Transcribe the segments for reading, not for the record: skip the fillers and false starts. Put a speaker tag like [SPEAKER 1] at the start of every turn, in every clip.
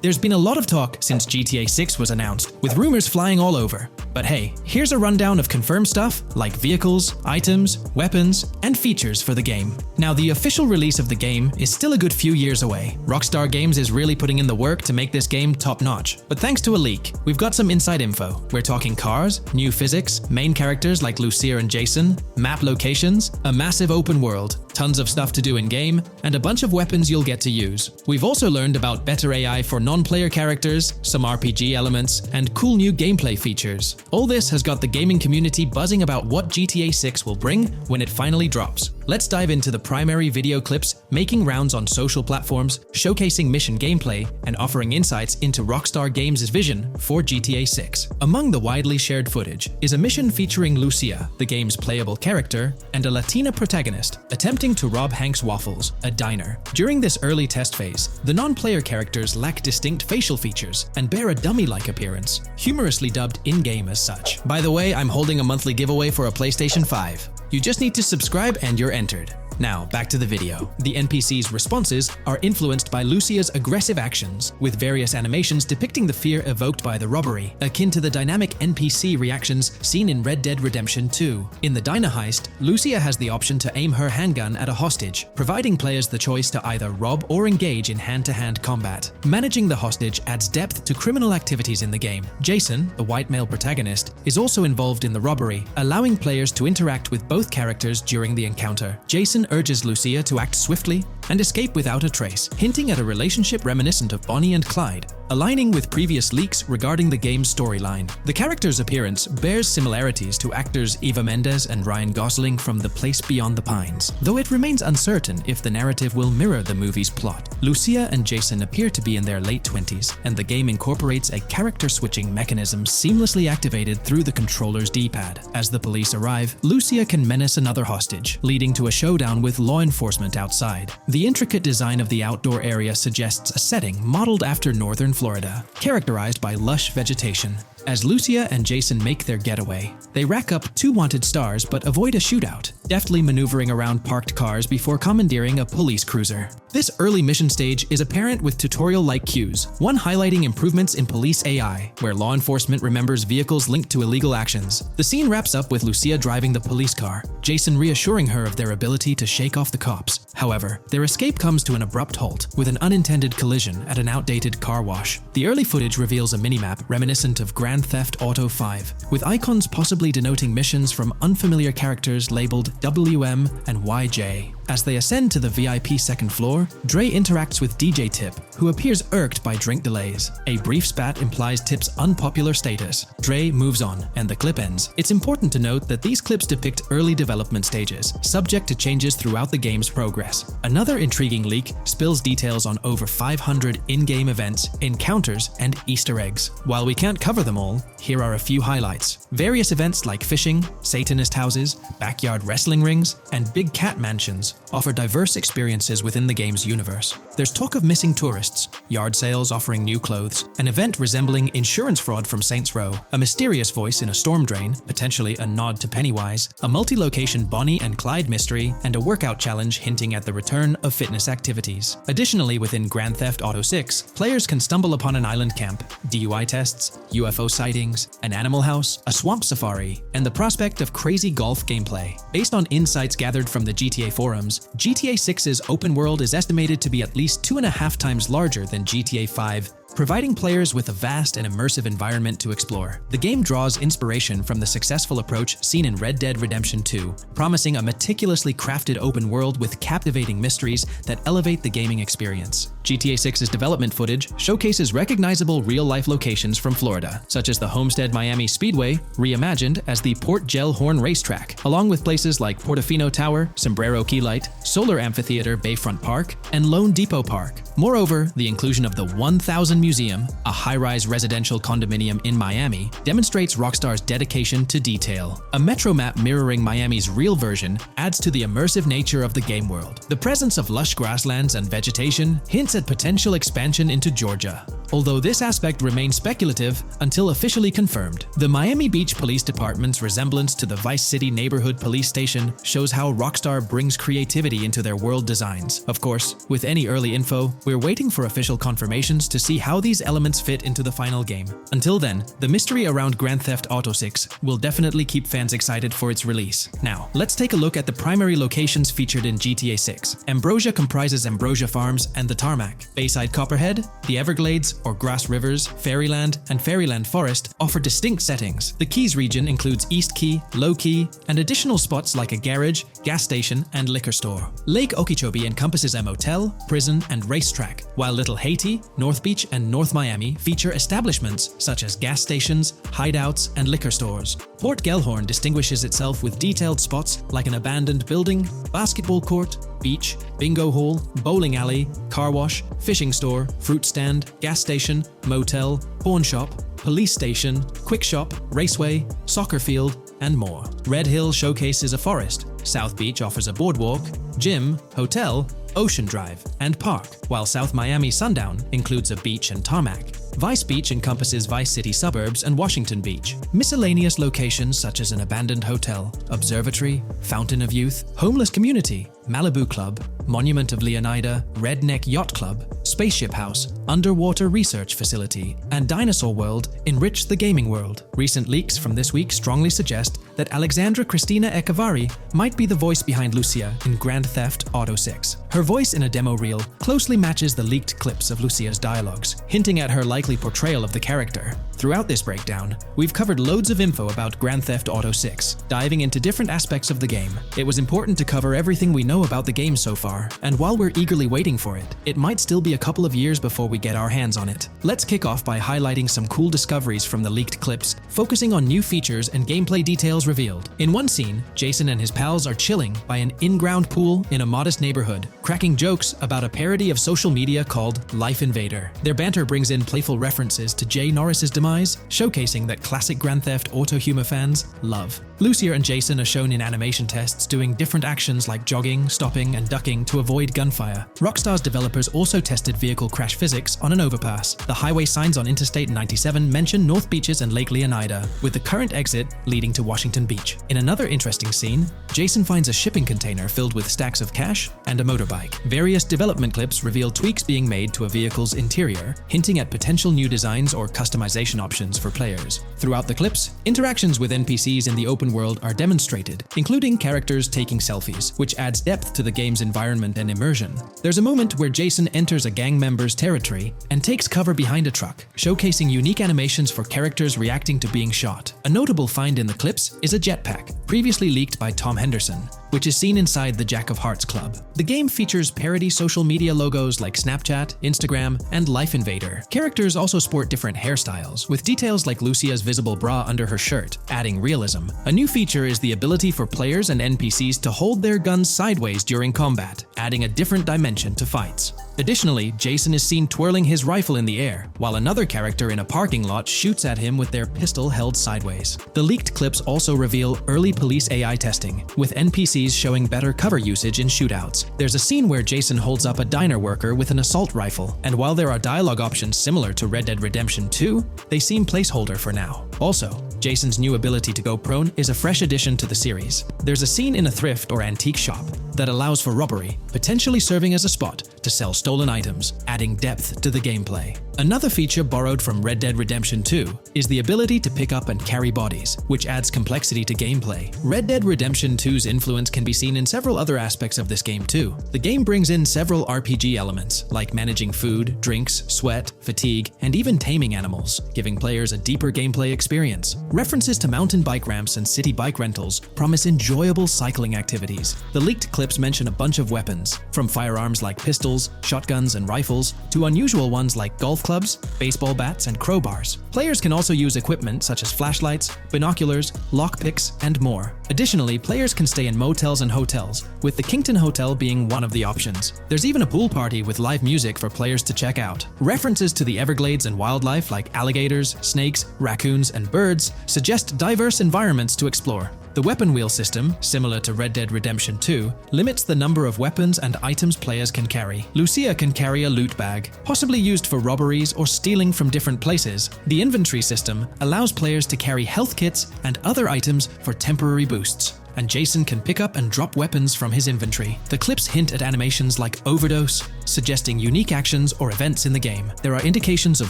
[SPEAKER 1] There's been a lot of talk since GTA 6 was announced, with rumors flying all over. But hey, here's a rundown of confirmed stuff like vehicles, items, weapons, and features for the game. Now, the official release of the game is still a good few years away. Rockstar Games is really putting in the work to make this game top-notch. But thanks to a leak, we've got some inside info. We're talking cars, new physics, main characters like Lucia and Jason, map locations, a massive open world, tons of stuff to do in-game, and a bunch of weapons you'll get to use. We've also learned about better AI for non-player characters, some RPG elements, and cool new gameplay features. All this has got the gaming community buzzing about what GTA 6 will bring when it finally drops. Let's dive into the primary video clips making rounds on social platforms, showcasing mission gameplay, and offering insights into Rockstar Games' vision for GTA 6. Among the widely shared footage is a mission featuring Lucia, the game's playable character, and a Latina protagonist attempting to rob Hank's Waffles, a diner. During this early test phase, the non-player characters lack distinct facial features and bear a dummy-like appearance, humorously dubbed in-game as such. By the way, I'm holding a monthly giveaway for a PlayStation 5. You just need to subscribe and you're entered. Now, back to the video. The NPC's responses are influenced by Lucia's aggressive actions, with various animations depicting the fear evoked by the robbery, akin to the dynamic NPC reactions seen in Red Dead Redemption 2. In the diner heist, Lucia has the option to aim her handgun at a hostage, providing players the choice to either rob or engage in hand-to-hand combat. Managing the hostage adds depth to criminal activities in the game. Jason, the white male protagonist, is also involved in the robbery, allowing players to interact with both characters during the encounter. Jason urges Lucia to act swiftly and escape without a trace, hinting at a relationship reminiscent of Bonnie and Clyde, aligning with previous leaks regarding the game's storyline. The character's appearance bears similarities to actors Eva Mendes and Ryan Gosling from The Place Beyond the Pines, though it remains uncertain if the narrative will mirror the movie's plot. Lucia and Jason appear to be in their late 20s, and the game incorporates a character-switching mechanism seamlessly activated through the controller's D-pad. As the police arrive, Lucia can menace another hostage, leading to a showdown with law enforcement outside. The intricate design of the outdoor area suggests a setting modeled after northern Florida, characterized by lush vegetation. As Lucia and Jason make their getaway, they rack up 2 wanted stars but avoid a shootout, deftly maneuvering around parked cars before commandeering a police cruiser. This early mission stage is apparent with tutorial-like cues, one highlighting improvements in police AI, where law enforcement remembers vehicles linked to illegal actions. The scene wraps up with Lucia driving the police car, Jason reassuring her of their ability to shake off the cops. However, their escape comes to an abrupt halt, with an unintended collision at an outdated car wash. The early footage reveals a minimap reminiscent of Grand Theft Auto 5, with icons possibly denoting missions from unfamiliar characters labeled WM and YJ. As they ascend to the VIP second floor, Dre interacts with DJ Tip, who appears irked by drink delays. A brief spat implies Tip's unpopular status. Dre moves on, and the clip ends. It's important to note that these clips depict early development stages, subject to changes throughout the game's progress. Another intriguing leak spills details on over 500 in-game events, encounters, and Easter eggs. While we can't cover them all, here are a few highlights. Various events like fishing, Satanist houses, backyard wrestling rings, and big cat mansions offer diverse experiences within the game's universe. There's talk of missing tourists, yard sales offering new clothes, an event resembling insurance fraud from Saints Row, a mysterious voice in a storm drain, potentially a nod to Pennywise, a multi-location Bonnie and Clyde mystery, and a workout challenge hinting at the return of fitness activities. Additionally, within Grand Theft Auto 6, players can stumble upon an island camp, DUI tests, UFO sightings, an animal house, a swamp safari, and the prospect of crazy golf gameplay. Based on insights gathered from the GTA forums, GTA 6's open world is estimated to be at least 2.5 times larger than GTA 5, providing players with a vast and immersive environment to explore. The game draws inspiration from the successful approach seen in Red Dead Redemption 2, promising a meticulously crafted open world with captivating mysteries that elevate the gaming experience. GTA 6's development footage showcases recognizable real-life locations from Florida, such as the Homestead Miami Speedway, reimagined as the Port Gel Horn Racetrack, along with places like Portofino Tower, Sombrero Key Light, Solar Amphitheater Bayfront Park, and Lone Depot Park. Moreover, the inclusion of the 1000 Museum, a high-rise residential condominium in Miami, demonstrates Rockstar's dedication to detail. A metro map mirroring Miami's real version adds to the immersive nature of the game world. The presence of lush grasslands and vegetation hints at potential expansion into Georgia. although this aspect remains speculative until officially confirmed. The Miami Beach Police Department's resemblance to the Vice City Neighborhood Police Station shows how Rockstar brings creativity into their world designs. Of course, with any early info, we're waiting for official confirmations to see how these elements fit into the final game. Until then, the mystery around Grand Theft Auto 6 will definitely keep fans excited for its release. Now, let's take a look at the primary locations featured in GTA 6. Ambrosia comprises Ambrosia Farms and the Tarmac. Bayside Copperhead, the Everglades or Grass Rivers, Fairyland, and Fairyland Forest offer distinct settings. The Keys region includes East Key, Low Key, and additional spots like a garage, gas station, and liquor store. Lake Okeechobee encompasses a motel, prison, and racetrack, while Little Haiti, North Beach, and North Miami feature establishments such as gas stations, hideouts, and liquor stores. Port Gellhorn distinguishes itself with detailed spots like an abandoned building, basketball court, beach, bingo hall, bowling alley, car wash, fishing store, fruit stand, gas station, motel, pawn shop, police station, quick shop, raceway, soccer field, and more. Red Hill showcases a forest. South Beach offers a boardwalk, gym, hotel, Ocean Drive, and park, while South Miami Sundown includes a beach and tarmac. Vice Beach encompasses Vice City suburbs and Washington Beach. Miscellaneous locations such as an abandoned hotel, observatory, Fountain of Youth, homeless community, Malibu Club, Monument of Leonida, Redneck Yacht Club, Spaceship House, Underwater Research Facility, and Dinosaur World enrich the gaming world. Recent leaks from this week strongly suggest that Alexandra Christina Echevarri might be the voice behind Lucia in Grand Theft Auto 6. Her voice in a demo reel closely matches the leaked clips of Lucia's dialogues, hinting at her likely portrayal of the character. Throughout this breakdown, we've covered loads of info about Grand Theft Auto 6, diving into different aspects of the game. It was important to cover everything we know about the game so far, and while we're eagerly waiting for it, it might still be a couple of years before we get our hands on it. Let's kick off by highlighting some cool discoveries from the leaked clips, focusing on new features and gameplay details revealed. In one scene, Jason and his pals are chilling by an in-ground pool in a modest neighborhood, cracking jokes about a parody of social media called Life Invader. Their banter brings in playful references to Jay Norris's demise, showcasing that classic Grand Theft Auto humor fans love. Lucia and Jason are shown in animation tests doing different actions like jogging, stopping, and ducking to avoid gunfire. Rockstar's developers also tested vehicle crash physics on an overpass. The highway signs on Interstate 97 mention North Beaches and Lake Leonida, with the current exit leading to Washington Beach. In another interesting scene, Jason finds a shipping container filled with stacks of cash and a motorbike. Various development clips reveal tweaks being made to a vehicle's interior, hinting at potential new designs or customization options for players. Throughout the clips, interactions with NPCs in the open world are demonstrated, including characters taking selfies, which adds depth to the game's environment and immersion. There's a moment where Jason enters a gang member's territory and takes cover behind a truck, showcasing unique animations for characters reacting to being shot. A notable find in the clips is a jetpack, previously leaked by Tom Henderson, which is seen inside the Jack of Hearts Club. The game features parody social media logos like Snapchat, Instagram, and Life Invader. Characters also sport different hairstyles, with details like Lucia's visible bra under her shirt, adding realism. A new feature is the ability for players and NPCs to hold their guns sideways during combat, adding a different dimension to fights. Additionally, Jason is seen twirling his rifle in the air, while another character in a parking lot shoots at him with their pistol held sideways. The leaked clips also reveal early police AI testing, with NPCs showing better cover usage in shootouts. There's a scene where Jason holds up a diner worker with an assault rifle, and while there are dialogue options similar to Red Dead Redemption 2, they seem placeholder for now. Also, Jason's new ability to go prone is a fresh addition to the series. There's a scene in a thrift or antique shop that allows for robbery, potentially serving as a spot to sell stolen items, adding depth to the gameplay. Another feature borrowed from Red Dead Redemption 2 is the ability to pick up and carry bodies, which adds complexity to gameplay. Red Dead Redemption 2's influence can be seen in several other aspects of this game too. The game brings in several RPG elements, like managing food, drinks, sweat, fatigue, and even taming animals, giving players a deeper gameplay experience. References to mountain bike ramps and city bike rentals promise enjoyable cycling activities. The leaked clips mention a bunch of weapons, from firearms like pistols, shotguns, and rifles, to unusual ones like golf clubs, baseball bats, and crowbars. Players can also use equipment such as flashlights, binoculars, lockpicks, and more. Additionally, players can stay in motels and hotels, with the Kington Hotel being one of the options. There's even a pool party with live music for players to check out. References to the Everglades and wildlife like alligators, snakes, raccoons, and birds suggest diverse environments to explore. The weapon wheel system, similar to Red Dead Redemption 2, limits the number of weapons and items players can carry. Lucia can carry a loot bag, possibly used for robberies or stealing from different places. The inventory system allows players to carry health kits and other items for temporary boosts, and Jason can pick up and drop weapons from his inventory. The clips hint at animations like overdose, suggesting unique actions or events in the game. There are indications of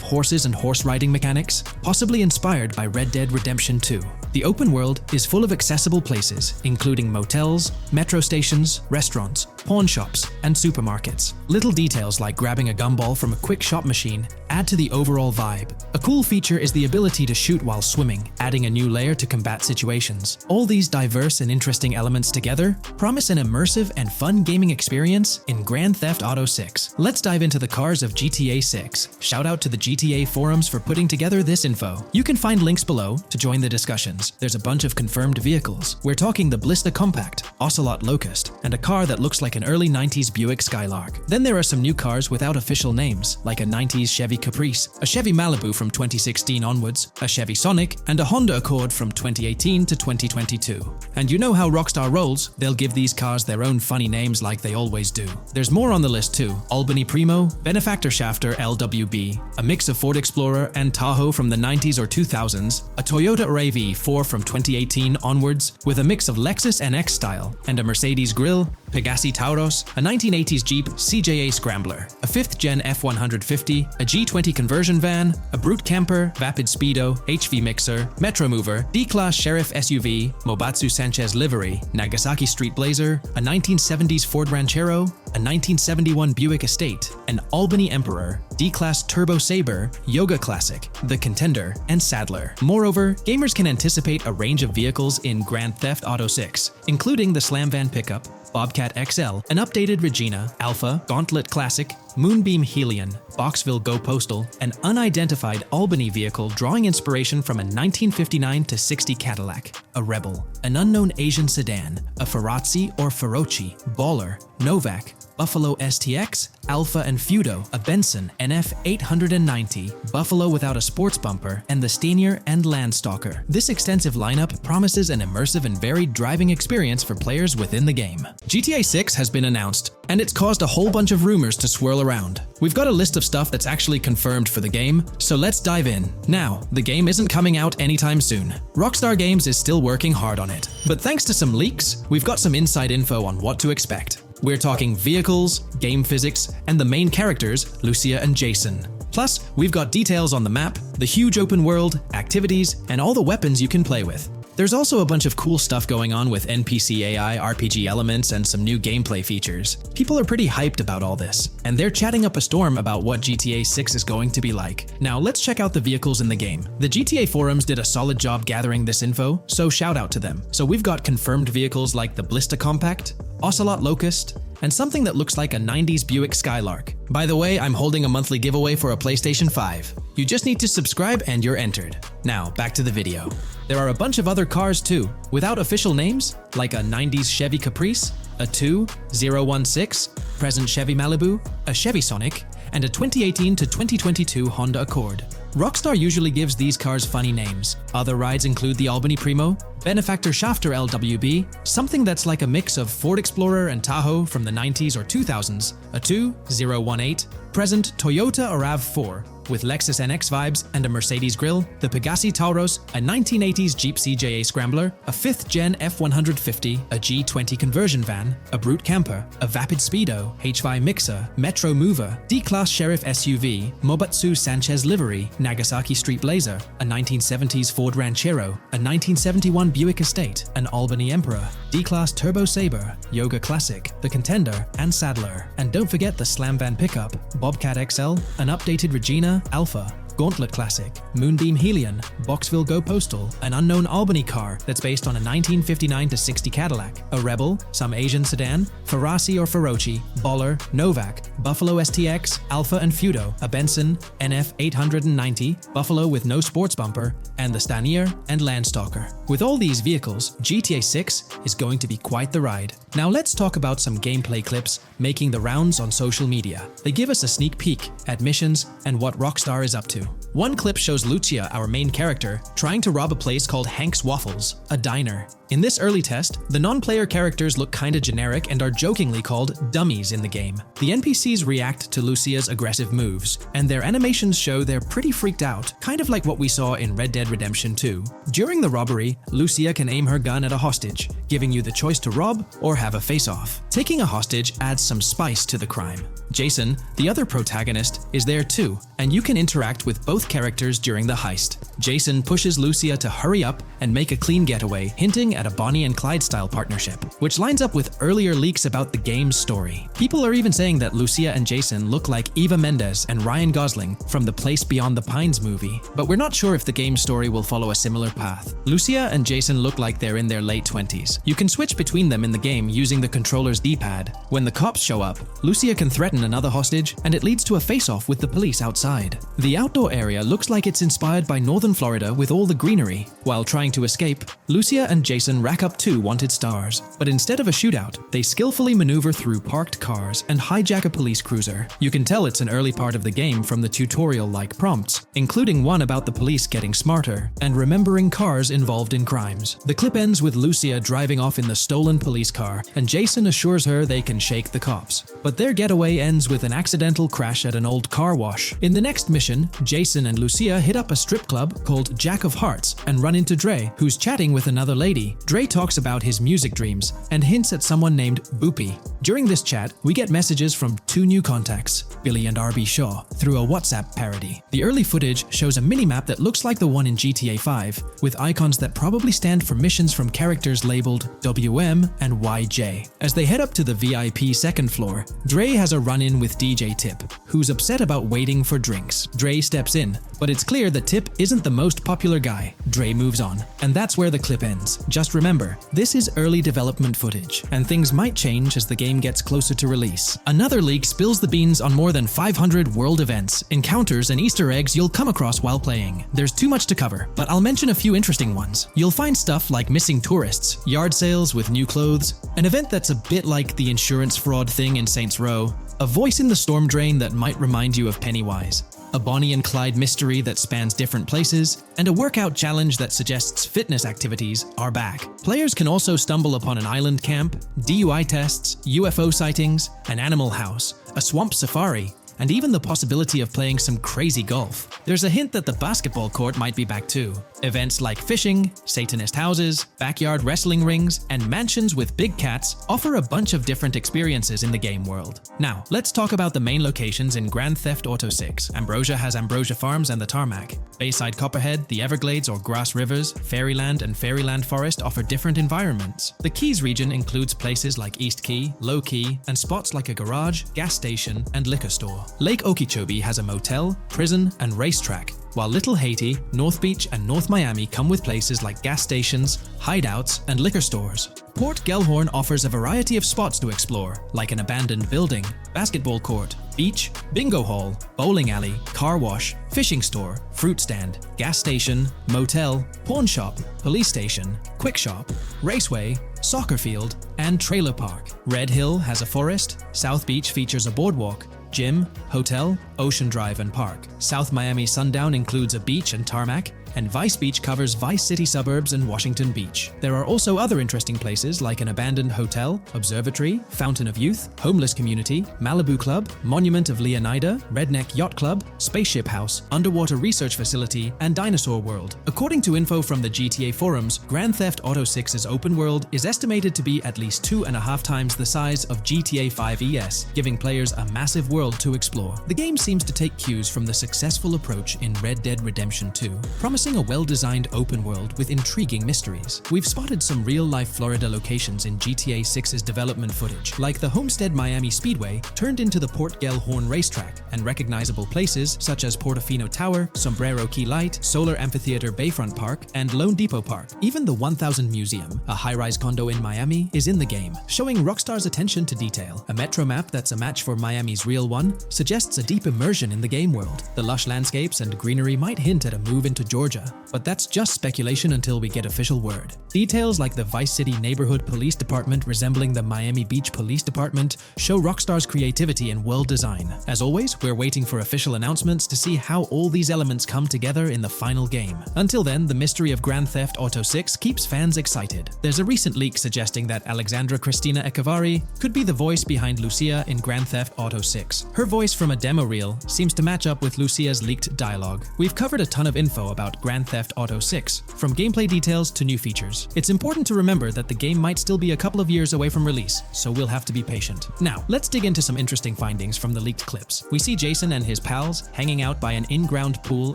[SPEAKER 1] horses and horse riding mechanics, possibly inspired by Red Dead Redemption 2. The open world is full of accessible places, including motels, metro stations, restaurants, pawn shops, and supermarkets. Little details like grabbing a gumball from a quick shop machine add to the overall vibe. A cool feature is the ability to shoot while swimming, adding a new layer to combat situations. All these diverse and interesting elements together promise an immersive and fun gaming experience in Grand Theft Auto 6. Let's dive into the cars of GTA 6. Shout out to the GTA forums for putting together this info. You can find links below to join the discussions. There's a bunch of confirmed vehicles. We're talking the Blista Compact, Ocelot Locust, and a car that looks like an early 90s Buick Skylark. Then there are some new cars without official names, like a 90s Chevy Caprice, a Chevy Malibu from 2016 onwards, a Chevy Sonic, and a Honda Accord from 2018 to 2022. And you know how Rockstar rolls, they'll give these cars their own funny names like they always do. There's more on the list too. Albany Primo, Benefactor Shafter LWB, a mix of Ford Explorer and Tahoe from the 90s or 2000s, a Toyota RAV4 from 2018 onwards with a mix of Lexus NX style, and a Mercedes Grill, Pegassi Tauros, a 1980s Jeep CJA Scrambler, a 5th Gen F150, a G20 conversion van, a Brute Camper, Vapid Speedo, HV Mixer, Metro Mover, D-Class Sheriff SUV, Mobatsu Sanchez Livery, Nagasaki Street Blazer, a 1970s Ford Ranchero, a 1971 Buick Estate, an Albany Emperor, D-Class Turbo Sabre, Yoga Classic, the Contender, and Sadler. Moreover, gamers can anticipate a range of vehicles in Grand Theft Auto 6, including the Slam Van Pickup, Bobcat XL, an updated Regina, Alpha, Gauntlet Classic, Moonbeam Helion, Boxville Go Postal, an unidentified Albany vehicle drawing inspiration from a 1959-60 Cadillac, a Rebel, an unknown Asian sedan, a Ferrazzi or Feroci, Baller, Novak, Buffalo STX, Alpha and Feudo, a Benson NF 890, Buffalo without a sports bumper, and the Stanier and Landstalker. This extensive lineup promises an immersive and varied driving experience for players within the game. GTA 6 has been announced, and it's caused a whole bunch of rumors to swirl around. We've got a list of stuff that's actually confirmed for the game, so let's dive in. Now, the game isn't coming out anytime soon. Rockstar Games is still working hard on it, but thanks to some leaks, we've got some inside info on what to expect. We're talking vehicles, game physics, and the main characters, Lucia and Jason. Plus, we've got details on the map, the huge open world, activities, and all the weapons you can play with. There's also a bunch of cool stuff going on with NPC AI, RPG elements, and some new gameplay features. People are pretty hyped about all this, and they're chatting up a storm about what GTA 6 is going to be like. Now let's check out the vehicles in the game. The GTA forums did a solid job gathering this info, so shout out to them. So we've got confirmed vehicles like the Blista Compact, Ocelot Locust, and something that looks like a 90s Buick Skylark. By the way, I'm holding a monthly giveaway for a PlayStation 5. You just need to subscribe and you're entered. Now, back to the video. There are a bunch of other cars too, without official names, like a 90s Chevy Caprice, a 2016 present Chevy Malibu, a Chevy Sonic, and a 2018 to 2022 Honda Accord. Rockstar usually gives these cars funny names. Other rides include the Albany Primo, Benefactor Shafter LWB, something that's like a mix of Ford Explorer and Tahoe from the 90s or 2000s, a 2018 present Toyota RAV4 with Lexus NX vibes and a Mercedes Grill, the Pegassi Tauros, a 1980s Jeep CJA Scrambler, a 5th Gen F150, a G20 conversion van, a Brute Camper, a Vapid Speedo, HV Mixer, Metro Mover, D-Class Sheriff SUV, Mobatsu Sanchez Livery, Nagasaki Street Blazer, a 1970s Ford Ranchero, a 1971 Buick Estate, an Albany Emperor, D-Class Turbo Sabre, Yoga Classic, the Contender, and Sadler. And don't forget the Slam Van Pickup, Bobcat XL, an updated Regina, Alpha, Gauntlet Classic, Moonbeam Helion, Boxville Go Postal, an unknown Albany car that's based on a 1959-60 Cadillac, a Rebel, some Asian sedan, Ferrazzi or Feroci, Baller, Novak, Buffalo STX, Alpha and Feudo, a Benson NF 890, Buffalo with no sports bumper, and the Stanier and Landstalker. With all these vehicles, GTA 6 is going to be quite the ride. Now let's talk about some gameplay clips making the rounds on social media. They give us a sneak peek at missions and what Rockstar is up to. One clip shows Lucia, our main character, trying to rob a place called Hank's Waffles, a diner. In this early test, the non-player characters look kinda generic and are jokingly called dummies in the game. The NPCs react to Lucia's aggressive moves, and their animations show they're pretty freaked out, kind of like what we saw in Red Dead Redemption 2. During the robbery, Lucia can aim her gun at a hostage, giving you the choice to rob or have a face-off. Taking a hostage adds some spice to the crime. Jason, the other protagonist, is there too, and you can interact with both characters during the heist. Jason pushes Lucia to hurry up and make a clean getaway, hinting at a Bonnie and Clyde-style partnership, which lines up with earlier leaks about the game's story. People are even saying that Lucia and Jason look like Eva Mendes and Ryan Gosling from the Place Beyond the Pines movie, but we're not sure if the game's story will follow a similar path. Lucia and Jason look like they're in their late 20s. You can switch between them in the game using the controller's D-pad. When the cops show up, Lucia can threaten another hostage, and it leads to a face-off with the police outside. The outdoor area looks like it's inspired by northern Florida with all the greenery. While trying to escape, Lucia and Jason rack up 2 wanted stars, but instead of a shootout, they skillfully maneuver through parked cars and hijack a police cruiser. You can tell it's an early part of the game from the tutorial-like prompts, including one about the police getting smarter and remembering cars involved in crimes. The clip ends with Lucia driving off in the stolen police car, and Jason assures her they can shake the cops. But their getaway ends with an accidental crash at an old car wash. In the next mission, Jason and Lucia hit up a strip club called Jack of Hearts and run into Dre, who's chatting with another lady. Dre talks about his music dreams and hints at someone named Boopy. During this chat, we get messages from 2 new contacts, Billy and RB Shaw, through a WhatsApp parody. The early footage shows a minimap that looks like the one in GTA 5, with icons that probably stand for missions from characters labeled WM and YJ. As they head up to the VIP second floor, Dre has a run-in with DJ Tip, who's upset about waiting for drinks. Dre steps in, but it's clear that Tip isn't the most popular guy. Dre moves on, and that's where the clip ends. Just remember, this is early development footage, and things might change as the game gets closer to release. Another leak spills the beans on more than 500 world events, encounters, and Easter eggs you'll come across while playing. There's too much to cover, but I'll mention a few interesting ones. You'll find stuff like missing tourists, yard sales with new clothes, an event that's a bit like the insurance fraud thing in Saints Row, a voice in the storm drain that might remind you of Pennywise, a Bonnie and Clyde mystery that spans different places, and a workout challenge that suggests fitness activities are back. Players can also stumble upon an island camp, DUI tests, UFO sightings, an animal house, a swamp safari, and even the possibility of playing some crazy golf. There's a hint that the basketball court might be back too. Events like fishing, Satanist houses, backyard wrestling rings, and mansions with big cats offer a bunch of different experiences in the game world. Now, let's talk about the main locations in Grand Theft Auto 6. Ambrosia has Ambrosia Farms and the Tarmac. Bayside Copperhead, the Everglades or Grass Rivers, Fairyland and Fairyland Forest offer different environments. The Keys region includes places like East Key, Low Key, and spots like a garage, gas station, and liquor store. Lake Okeechobee has a motel, prison, and racetrack, while Little Haiti, North Beach, and North Miami come with places like gas stations, hideouts, and liquor stores. Port Gellhorn offers a variety of spots to explore, like an abandoned building, basketball court, beach, bingo hall, bowling alley, car wash, fishing store, fruit stand, gas station, motel, pawn shop, police station, quick shop, raceway, soccer field, and trailer park. Red Hill has a forest, South Beach features a boardwalk, gym, hotel, Ocean Drive, and park. South Miami Sundown includes a beach and tarmac, and Vice Beach covers Vice City suburbs and Washington Beach. There are also other interesting places like an abandoned hotel, observatory, Fountain of Youth, homeless community, Malibu Club, Monument of Leonida, Redneck Yacht Club, Spaceship House, underwater research facility, and Dinosaur World. According to info from the GTA forums, Grand Theft Auto 6's open world is estimated to be at least 2.5 times the size of GTA 5 ES, giving players a massive world to explore. The game seems to take cues from the successful approach in Red Dead Redemption 2, promising a well-designed open world with intriguing mysteries. We've spotted some real-life Florida locations in GTA 6's development footage, like the Homestead Miami Speedway turned into the Port Gellhorn racetrack, and recognizable places such as Portofino Tower, Sombrero Key Light, Solar Amphitheater Bayfront Park, and Lone Depot Park. Even the 1000 Museum, a high-rise condo in Miami, is in the game, showing Rockstar's attention to detail. A metro map that's a match for Miami's real one suggests a deep immersion in the game world. The lush landscapes and greenery might hint at a move into Georgia Georgia, but that's just speculation until we get official word. Details like the Vice City Neighborhood Police Department resembling the Miami Beach Police Department show Rockstar's creativity and world design. As always, we're waiting for official announcements to see how all these elements come together in the final game. Until then, the mystery of Grand Theft Auto 6 keeps fans excited. There's a recent leak suggesting that Alexandra Christina Echevarri could be the voice behind Lucia in Grand Theft Auto 6. Her voice from a demo reel seems to match up with Lucia's leaked dialogue. We've covered a ton of info about Grand Theft Auto 6, from gameplay details to new features. It's important to remember that the game might still be a couple of years away from release, so we'll have to be patient. Now, let's dig into some interesting findings from the leaked clips. We see Jason and his pals hanging out by an in-ground pool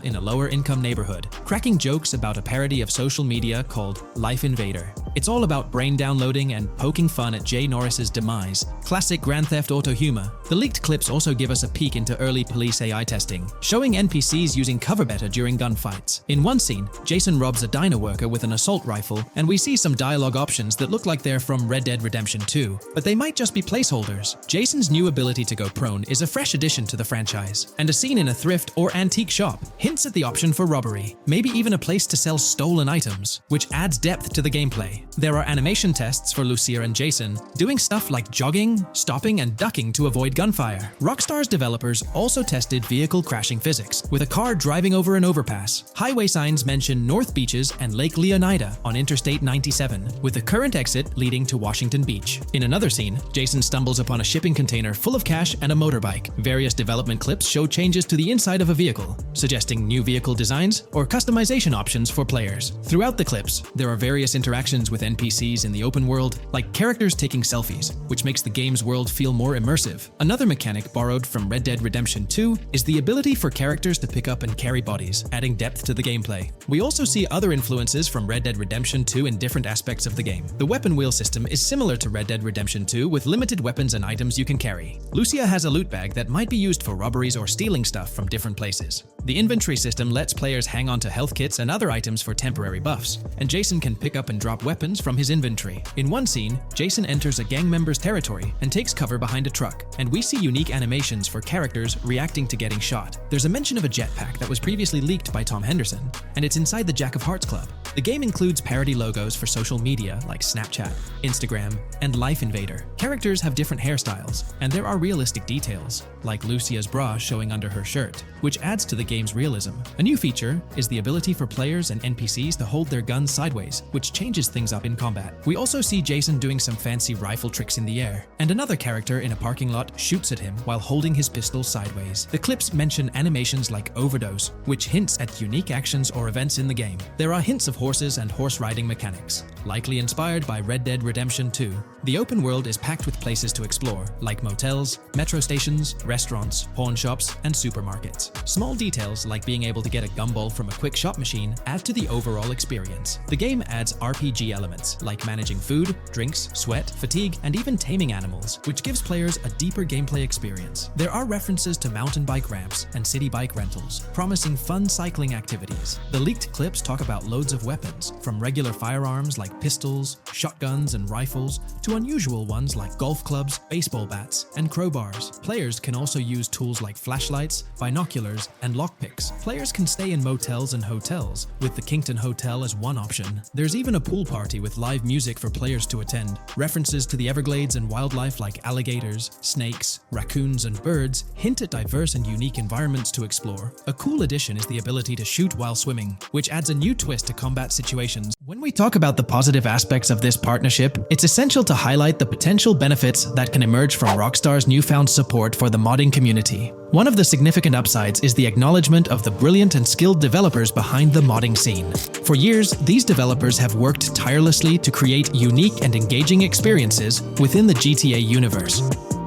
[SPEAKER 1] in a lower-income neighborhood, cracking jokes about a parody of social media called Life Invader. It's all about brain downloading and poking fun at Jay Norris's demise. Classic Grand Theft Auto humor. The leaked clips also give us a peek into early police AI testing, showing NPCs using cover better during gunfights. In one scene, Jason robs a diner worker with an assault rifle, and we see some dialogue options that look like they're from Red Dead Redemption 2, but they might just be placeholders. Jason's new ability to go prone is a fresh addition to the franchise, and a scene in a thrift or antique shop hints at the option for robbery, maybe even a place to sell stolen items, which adds depth to the gameplay. There are animation tests for Lucia and Jason, doing stuff like jogging, stopping, and ducking to avoid gunfire. Rockstar's developers also tested vehicle crashing physics, with a car driving over an overpass. Highway signs mention North Beaches and Lake Leonida on Interstate 97, with the current exit leading to Washington Beach. In another scene, Jason stumbles upon a shipping container full of cash and a motorbike. Various development clips show changes to the inside of a vehicle, suggesting new vehicle designs or customization options for players. Throughout the clips, there are various interactions with NPCs in the open world, like characters taking selfies, which makes the game's world feel more immersive. Another mechanic borrowed from Red Dead Redemption 2 is the ability for characters to pick up and carry bodies, adding depth to the gameplay. We also see other influences from Red Dead Redemption 2 in different aspects of the game. The weapon wheel system is similar to Red Dead Redemption 2 with limited weapons and items you can carry. Lucia has a loot bag that might be used for robberies or stealing stuff from different places. The inventory system lets players hang on to health kits and other items for temporary buffs, and Jason can pick up and drop weapons from his inventory. In one scene, Jason enters a gang member's territory and takes cover behind a truck, and we see unique animations for characters reacting to getting shot. There's a mention of a jetpack that was previously leaked by Tom Henderson, and it's inside the Jack of Hearts Club. The game includes parody logos for social media like Snapchat, Instagram, and Life Invader. Characters have different hairstyles, and there are realistic details, like Lucia's bra showing under her shirt, which adds to the game's realism. A new feature is the ability for players and NPCs to hold their guns sideways, which changes things up in combat. We also see Jason doing some fancy rifle tricks in the air, and another character in a parking lot shoots at him while holding his pistol sideways. The clips mention animations like Overdose, which hints at unique actions or events in the game. There are hints of horses and horse riding mechanics, likely inspired by Red Dead Redemption 2. The open world is packed with places to explore, like motels, metro stations, restaurants, pawn shops, and supermarkets. Small details like being able to get a gumball from a quick shop machine add to the overall experience. The game adds RPG elements, like managing food, drinks, sweat, fatigue, and even taming animals, which gives players a deeper gameplay experience. There are references to mountain bike ramps and city bike rentals, promising fun cycling activities. The leaked clips talk about loads of weapons, from regular firearms like pistols, shotguns, and rifles, to unusual ones like golf clubs, baseball bats, and crowbars. Players can also use tools like flashlights, binoculars, and lockpicks. Players can stay in motels and hotels, with the Kington Hotel as one option. There's even a pool party with live music for players to attend. References to the Everglades and wildlife like alligators, snakes, raccoons, and birds hint at diverse and unique environments to explore. A cool addition is the ability to shoot while swimming, which adds a new twist to combat situations. When we talk about the positive aspects of this partnership, it's essential to highlight the potential benefits that can emerge from Rockstar's newfound support for the modding community. One of the significant upsides is the acknowledgement of the brilliant and skilled developers behind the modding scene. For years, these developers have worked tirelessly to create unique and engaging experiences within the GTA universe.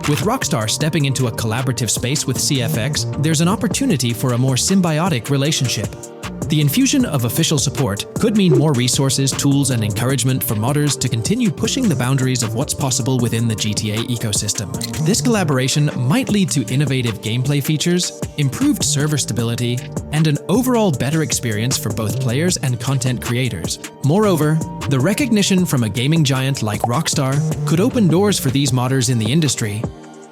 [SPEAKER 1] With Rockstar stepping into a collaborative space with CFX, there's an opportunity for a more symbiotic relationship. The infusion of official support could mean more resources, tools, and encouragement for modders to continue pushing the boundaries of what's possible within the GTA ecosystem. This collaboration might lead to innovative gameplay features, improved server stability, and an overall better experience for both players and content creators. Moreover, the recognition from a gaming giant like Rockstar could open doors for these modders in the industry.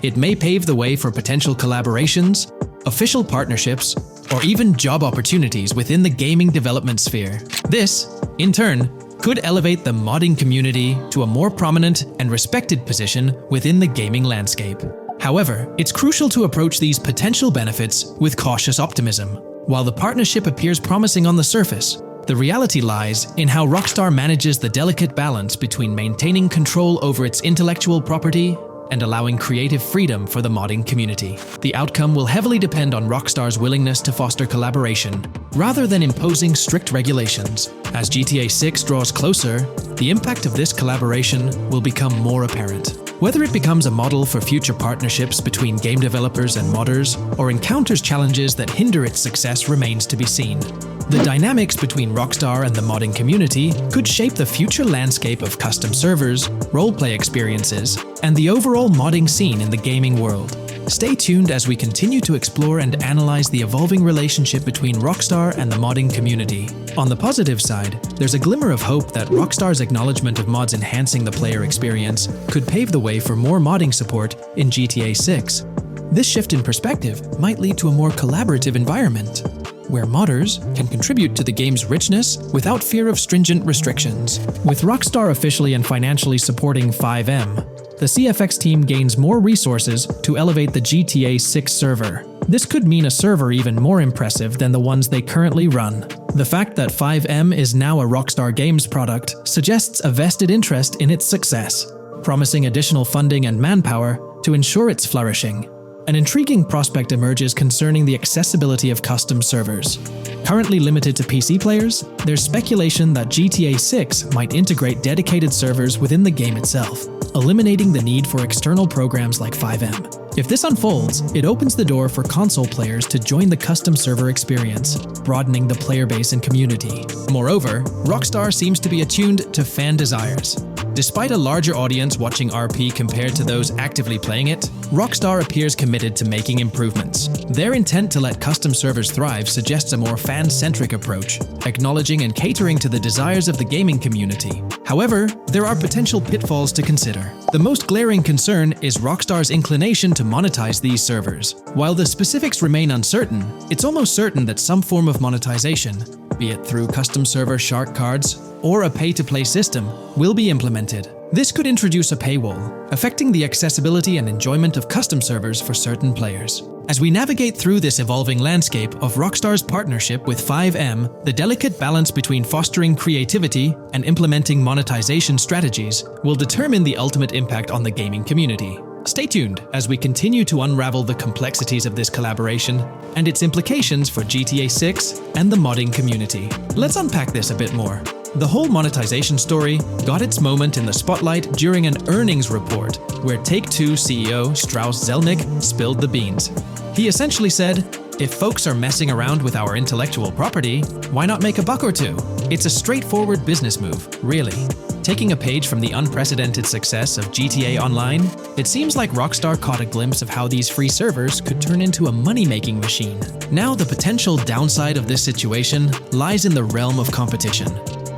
[SPEAKER 1] It may pave the way for potential collaborations, official partnerships, or even job opportunities within the gaming development sphere. This, in turn, could elevate the modding community to a more prominent and respected position within the gaming landscape. However, it's crucial to approach these potential benefits with cautious optimism. While the partnership appears promising on the surface, the reality lies in how Rockstar manages the delicate balance between maintaining control over its intellectual property and allowing creative freedom for the modding community. The outcome will heavily depend on Rockstar's willingness to foster collaboration, rather than imposing strict regulations. As GTA 6 draws closer, the impact of this collaboration will become more apparent. Whether it becomes a model for future partnerships between game developers and modders, or encounters challenges that hinder its success remains to be seen. The dynamics between Rockstar and the modding community could shape the future landscape of custom servers, roleplay experiences, and the overall modding scene in the gaming world. Stay tuned as we continue to explore and analyze the evolving relationship between Rockstar and the modding community. On the positive side, there's a glimmer of hope that Rockstar's acknowledgement of mods enhancing the player experience could pave the way for more modding support in GTA 6. This shift in perspective might lead to a more collaborative environment, where modders can contribute to the game's richness without fear of stringent restrictions. With Rockstar officially and financially supporting 5M, the CFX team gains more resources to elevate the GTA 6 server. This could mean a server even more impressive than the ones they currently run. The fact that 5M is now a Rockstar Games product suggests a vested interest in its success, promising additional funding and manpower to ensure its flourishing. An intriguing prospect emerges concerning the accessibility of custom servers. Currently limited to PC players, there's speculation that GTA 6 might integrate dedicated servers within the game itself, eliminating the need for external programs like 5M. If this unfolds, it opens the door for console players to join the custom server experience, broadening the player base and community. Moreover, Rockstar seems to be attuned to fan desires. Despite a larger audience watching RP compared to those actively playing it, Rockstar appears committed to making improvements. Their intent to let custom servers thrive suggests a more fan-centric approach, acknowledging and catering to the desires of the gaming community. However, there are potential pitfalls to consider. The most glaring concern is Rockstar's inclination to monetize these servers. While the specifics remain uncertain, it's almost certain that some form of monetization, be it through custom server shark cards or a pay-to-play system, will be implemented. This could introduce a paywall, affecting the accessibility and enjoyment of custom servers for certain players. As we navigate through this evolving landscape of Rockstar's partnership with 5M, the delicate balance between fostering creativity and implementing monetization strategies will determine the ultimate impact on the gaming community. Stay tuned as we continue to unravel the complexities of this collaboration and its implications for GTA 6 and the modding community. Let's unpack this a bit more. The whole monetization story got its moment in the spotlight during an earnings report where Take-Two CEO Strauss Zelnick spilled the beans. He essentially said, "If folks are messing around with our intellectual property, why not make a buck or two?" It's a straightforward business move, really. Taking a page from the unprecedented success of GTA Online, it seems like Rockstar caught a glimpse of how these free servers could turn into a money-making machine. Now the potential downside of this situation lies in the realm of competition.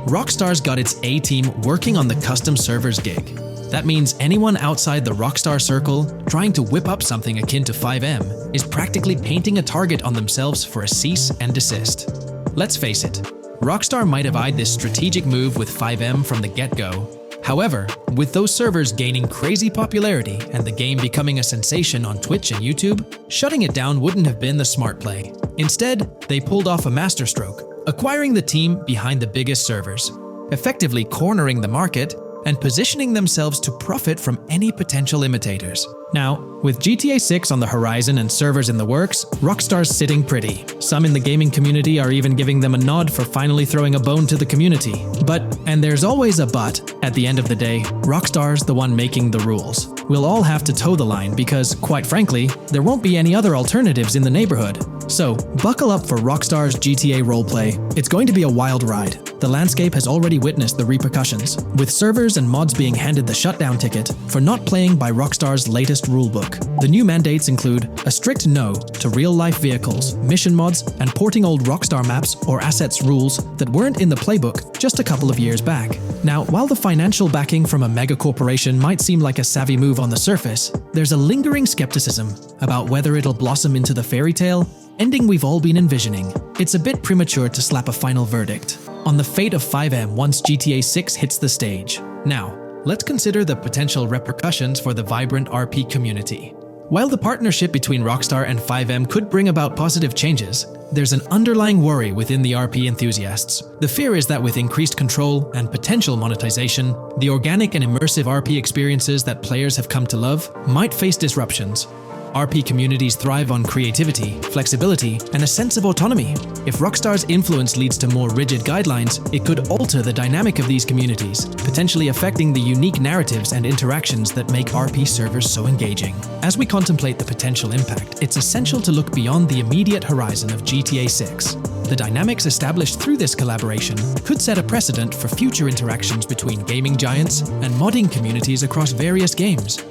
[SPEAKER 1] Rockstar's got its A-team working on the custom servers gig. That means anyone outside the Rockstar circle trying to whip up something akin to 5M is practically painting a target on themselves for a cease and desist. Let's face it, Rockstar might have eyed this strategic move with 5M from the get-go. However, with those servers gaining crazy popularity and the game becoming a sensation on Twitch and YouTube, shutting it down wouldn't have been the smart play. Instead, they pulled off a masterstroke, acquiring the team behind the biggest servers, effectively cornering the market and positioning themselves to profit from any potential imitators. Now, with GTA 6 on the horizon and servers in the works, Rockstar's sitting pretty. Some in the gaming community are even giving them a nod for finally throwing a bone to the community. But, and there's always a but, at the end of the day, Rockstar's the one making the rules. We'll all have to toe the line because, quite frankly, there won't be any other alternatives in the neighborhood. So, buckle up for Rockstar's GTA roleplay. It's going to be a wild ride. The landscape has already witnessed the repercussions, with servers and mods being handed the shutdown ticket for not playing by Rockstar's latest rulebook. The new mandates include a strict no to real-life vehicles, mission mods, and porting old Rockstar maps or assets rules that weren't in the playbook just a couple of years back. Now, while the financial backing from a mega corporation might seem like a savvy move on the surface, there's a lingering skepticism about whether it'll blossom into the fairy tale ending we've all been envisioning. It's a bit premature to slap a final verdict on the fate of FiveM once GTA 6 hits the stage. Now, let's consider the potential repercussions for the vibrant RP community. While the partnership between Rockstar and FiveM could bring about positive changes, there's an underlying worry within the RP enthusiasts. The fear is that with increased control and potential monetization, the organic and immersive RP experiences that players have come to love might face disruptions. RP communities thrive on creativity, flexibility, and a sense of autonomy. If Rockstar's influence leads to more rigid guidelines, it could alter the dynamic of these communities, potentially affecting the unique narratives and interactions that make RP servers so engaging. As we contemplate the potential impact, it's essential to look beyond the immediate horizon of GTA 6. The dynamics established through this collaboration could set a precedent for future interactions between gaming giants and modding communities across various games.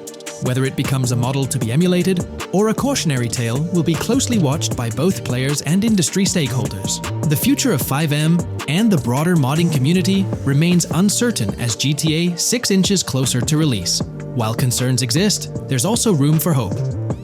[SPEAKER 1] Whether it becomes a model to be emulated or a cautionary tale will be closely watched by both players and industry stakeholders. The future of FiveM and the broader modding community remains uncertain as GTA 6 inches closer to release. While concerns exist, there's also room for hope.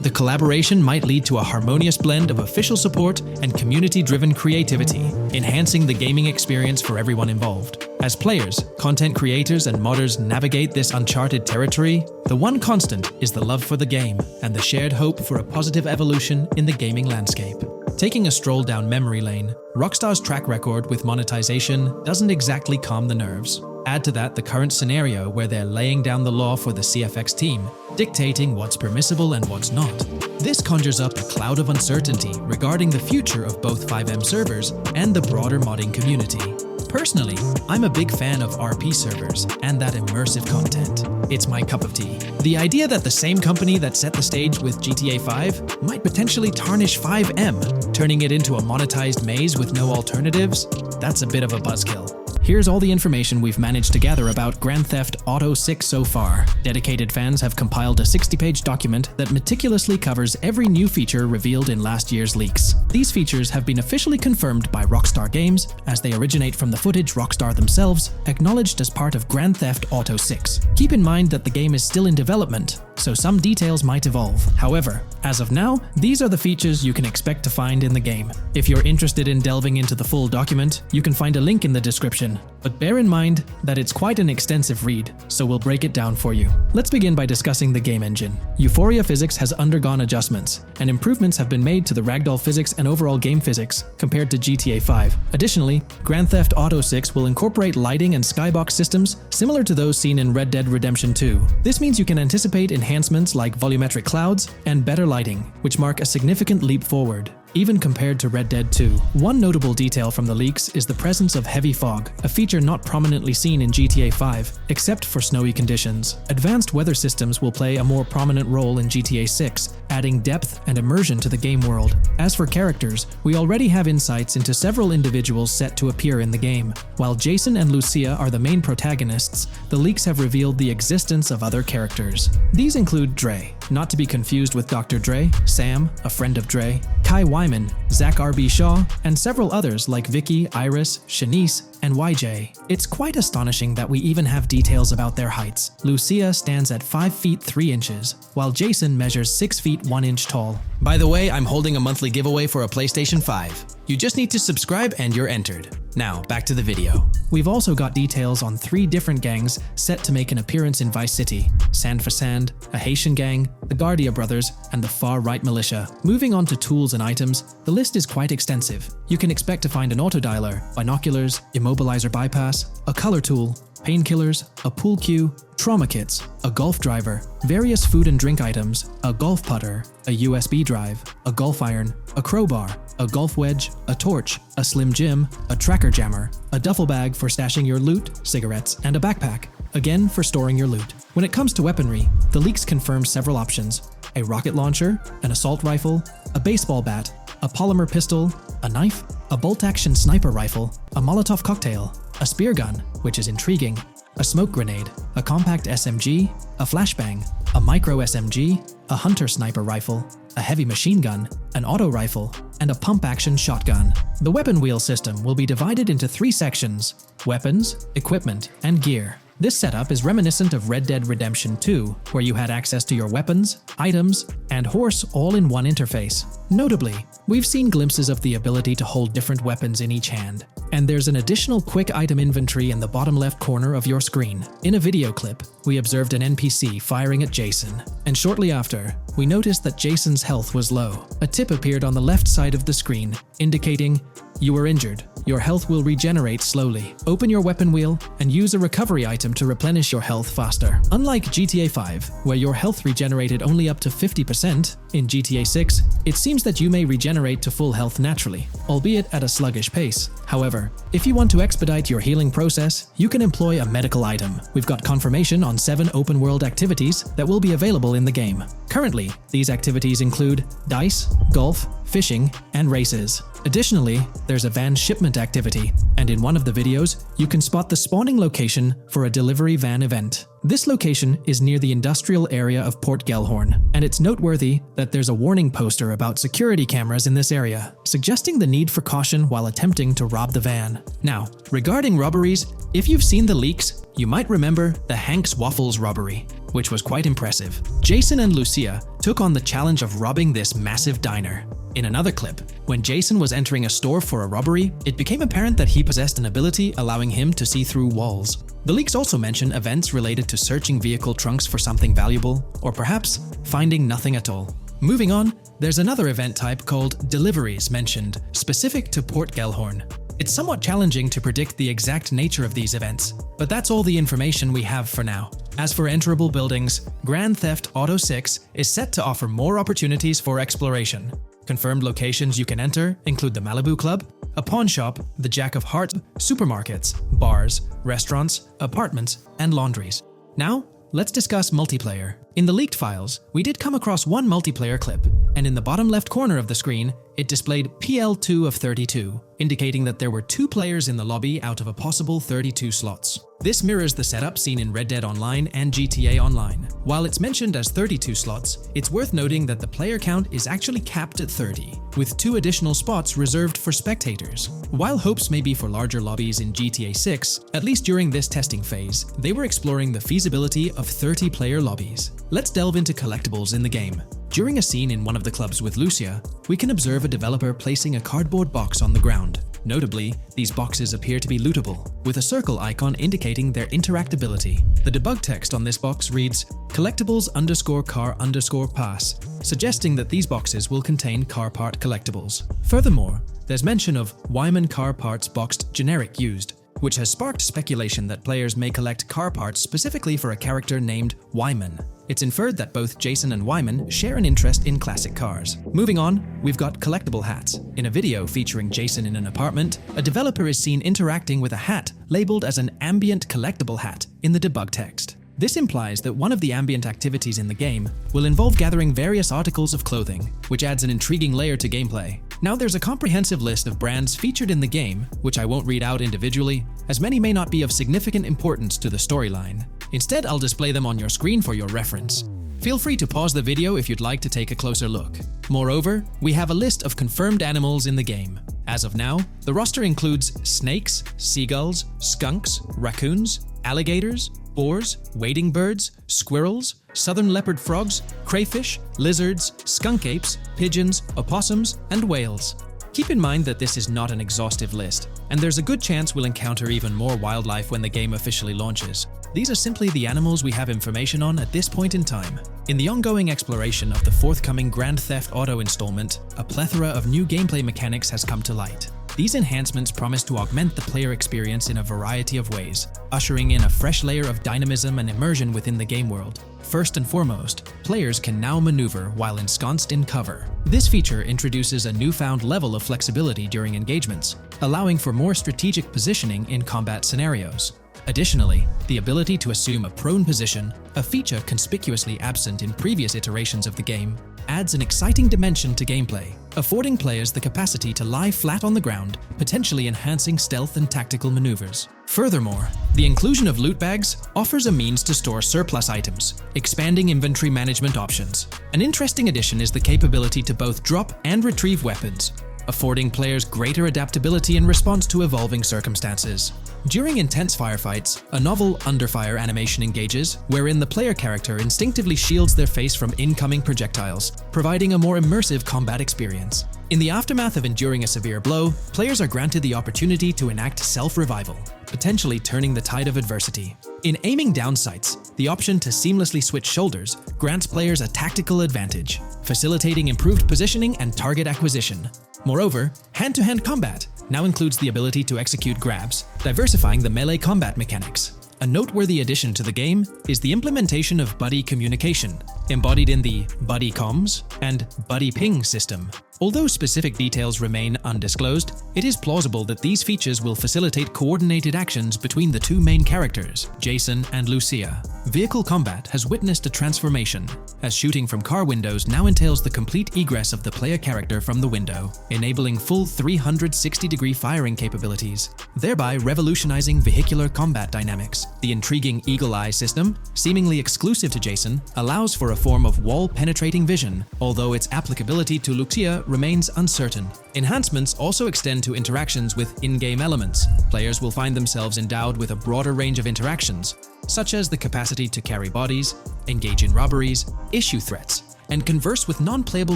[SPEAKER 1] The collaboration might lead to a harmonious blend of official support and community-driven creativity, enhancing the gaming experience for everyone involved. As players, content creators, and modders navigate this uncharted territory, the one constant is the love for the game and the shared hope for a positive evolution in the gaming landscape. Taking a stroll down memory lane, Rockstar's track record with monetization doesn't exactly calm the nerves. Add to that the current scenario where they're laying down the law for the CFX team, dictating what's permissible and what's not. This conjures up a cloud of uncertainty regarding the future of both FiveM servers and the broader modding community. Personally, I'm a big fan of RP servers and that immersive content. It's my cup of tea. The idea that the same company that set the stage with GTA 5 might potentially tarnish FiveM, turning it into a monetized maze with no alternatives, that's a bit of a buzzkill. Here's all the information we've managed to gather about Grand Theft Auto 6 so far. Dedicated fans have compiled a 60-page document that meticulously covers every new feature revealed in last year's leaks. These features have been officially confirmed by Rockstar Games, as they originate from the footage Rockstar themselves acknowledged as part of Grand Theft Auto 6. Keep in mind that the game is still in development, so some details might evolve. However, as of now, these are the features you can expect to find in the game. If you're interested in delving into the full document, you can find a link in the description. But bear in mind that it's quite an extensive read, so we'll break it down for you. Let's begin by discussing the game engine. Euphoria physics has undergone adjustments, and improvements have been made to the ragdoll physics and overall game physics compared to GTA 5. Additionally, Grand Theft Auto 6 will incorporate lighting and skybox systems similar to those seen in Red Dead Redemption 2. This means you can anticipate enhancements like volumetric clouds and better lighting, which mark a significant leap forward, even compared to Red Dead 2. One notable detail from the leaks is the presence of heavy fog, a feature not prominently seen in GTA 5, except for snowy conditions. Advanced weather systems will play a more prominent role in GTA 6, adding depth and immersion to the game world. As for characters, we already have insights into several individuals set to appear in the game. While Jason and Lucia are the main protagonists, the leaks have revealed the existence of other characters. These include Dre, not to be confused with Dr. Dre, Sam, a friend of Dre, Kai Wyman, Zach R.B. Shaw, and several others like Vicky, Iris, Shanice, and YJ. It's quite astonishing that we even have details about their heights. Lucia stands at 5 feet 3 inches, while Jason measures 6 feet 1 inch tall. By the way, I'm holding a monthly giveaway for a PlayStation 5. You just need to subscribe and you're entered. Now, back to the video. We've also got details on 3 different gangs set to make an appearance in Vice City: Sand for Sand, a Haitian gang, the Guardia Brothers, and the Far-Right Militia. Moving on to tools and items, the list is quite extensive. You can expect to find an autodialer, binoculars, immobilizer bypass, a color tool, painkillers, a pool cue, trauma kits, a golf driver, various food and drink items, a golf putter, a USB drive, a golf iron, a crowbar, a golf wedge, a torch, a Slim Jim, a tracker jammer, a duffel bag for stashing your loot, cigarettes, and a backpack, again for storing your loot. When it comes to weaponry, the leaks confirm several options: a rocket launcher, an assault rifle, a baseball bat, a polymer pistol, a knife, a bolt-action sniper rifle, a Molotov cocktail, a spear gun, which is intriguing, a smoke grenade, a compact SMG, a flashbang, a micro SMG, a hunter sniper rifle, a heavy machine gun, an auto rifle, and a pump-action shotgun. The weapon wheel system will be divided into 3 sections: weapons, equipment, and gear. This setup is reminiscent of Red Dead Redemption 2, where you had access to your weapons, items, and horse all in one interface. Notably, we've seen glimpses of the ability to hold different weapons in each hand, and there's an additional quick item inventory in the bottom left corner of your screen. In a video clip, we observed an NPC firing at Jason, and shortly after, we noticed that Jason's health was low. A tip appeared on the left side of the screen, indicating, "You were injured. Your health will regenerate slowly. Open your weapon wheel and use a recovery item to replenish your health faster." Unlike GTA 5, where your health regenerated only up to 50%, in GTA 6, it seems that you may regenerate to full health naturally, albeit at a sluggish pace. However, if you want to expedite your healing process, you can employ a medical item. We've got confirmation on 7 open-world activities that will be available in the game. Currently, these activities include dice, golf, fishing, and races. Additionally, there's a van shipment activity, and in one of the videos, you can spot the spawning location for a delivery van event. This location is near the industrial area of Port Gellhorn, and it's noteworthy that there's a warning poster about security cameras in this area, suggesting the need for caution while attempting to rob the van. Now, regarding robberies, if you've seen the leaks, you might remember the Hank's Waffles robbery, which was quite impressive. Jason and Lucia took on the challenge of robbing this massive diner. In another clip, when Jason was entering a store for a robbery, it became apparent that he possessed an ability allowing him to see through walls. The leaks also mention events related to searching vehicle trunks for something valuable, or perhaps finding nothing at all. Moving on, there's another event type called deliveries mentioned, specific to Port Gellhorn. It's somewhat challenging to predict the exact nature of these events, but that's all the information we have for now. As for enterable buildings, Grand Theft Auto 6 is set to offer more opportunities for exploration. Confirmed locations you can enter include the Malibu Club, a pawn shop, the Jack of Hearts, supermarkets, bars, restaurants, apartments, and laundries. Now, let's discuss multiplayer. In the leaked files, we did come across one multiplayer clip, and in the bottom left corner of the screen, it displayed PL2 of 32, indicating that there were 2 players in the lobby out of a possible 32 slots. This mirrors the setup seen in Red Dead Online and GTA Online. While it's mentioned as 32 slots, it's worth noting that the player count is actually capped at 30, with 2 additional spots reserved for spectators. While hopes may be for larger lobbies in GTA 6, at least during this testing phase, they were exploring the feasibility of 30-player lobbies. Let's delve into collectibles in the game. During a scene in one of the clubs with Lucia, we can observe a developer placing a cardboard box on the ground. Notably, these boxes appear to be lootable, with a circle icon indicating their interactability. The debug text on this box reads, collectibles_car_pass, suggesting that these boxes will contain car part collectibles. Furthermore, there's mention of Wyman car parts boxed generic used, which has sparked speculation that players may collect car parts specifically for a character named Wyman. It's inferred that both Jason and Wyman share an interest in classic cars. Moving on, we've got collectible hats. In a video featuring Jason in an apartment, a developer is seen interacting with a hat labeled as an ambient collectible hat in the debug text. This implies that one of the ambient activities in the game will involve gathering various articles of clothing, which adds an intriguing layer to gameplay. Now there's a comprehensive list of brands featured in the game, which I won't read out individually, as many may not be of significant importance to the storyline. Instead, I'll display them on your screen for your reference. Feel free to pause the video if you'd like to take a closer look. Moreover, we have a list of confirmed animals in the game. As of now, the roster includes snakes, seagulls, skunks, raccoons, alligators, boars, wading birds, squirrels, southern leopard frogs, crayfish, lizards, skunk apes, pigeons, opossums, and whales. Keep in mind that this is not an exhaustive list, and there's a good chance we'll encounter even more wildlife when the game officially launches. These are simply the animals we have information on at this point in time. In the ongoing exploration of the forthcoming Grand Theft Auto installment, a plethora of new gameplay mechanics has come to light. These enhancements promise to augment the player experience in a variety of ways, ushering in a fresh layer of dynamism and immersion within the game world. First and foremost, players can now maneuver while ensconced in cover. This feature introduces a newfound level of flexibility during engagements, allowing for more strategic positioning in combat scenarios. Additionally, the ability to assume a prone position, a feature conspicuously absent in previous iterations of the game, adds an exciting dimension to gameplay, affording players the capacity to lie flat on the ground, potentially enhancing stealth and tactical maneuvers. Furthermore, the inclusion of loot bags offers a means to store surplus items, expanding inventory management options. An interesting addition is the capability to both drop and retrieve weapons. affording players greater adaptability in response to evolving circumstances. During intense firefights, a novel under-fire animation engages, wherein the player character instinctively shields their face from incoming projectiles, providing a more immersive combat experience. In the aftermath of enduring a severe blow, players are granted the opportunity to enact self-revival, potentially turning the tide of adversity. In aiming down sights, the option to seamlessly switch shoulders grants players a tactical advantage, facilitating improved positioning and target acquisition. Moreover, hand-to-hand combat now includes the ability to execute grabs, diversifying the melee combat mechanics. A noteworthy addition to the game is the implementation of buddy communication, embodied in the Buddy Comms and Buddy Ping system. Although specific details remain undisclosed, it is plausible that these features will facilitate coordinated actions between the two main characters, Jason and Lucia. Vehicle combat has witnessed a transformation, as shooting from car windows now entails the complete egress of the player character from the window, enabling full 360-degree firing capabilities, thereby revolutionizing vehicular combat dynamics. The intriguing Eagle Eye system, seemingly exclusive to Jason, allows for a form of wall-penetrating vision, although its applicability to Lucia remains uncertain. Enhancements also extend to interactions with in-game elements. Players will find themselves endowed with a broader range of interactions, such as the capacity to carry bodies, engage in robberies, issue threats, and converse with non-playable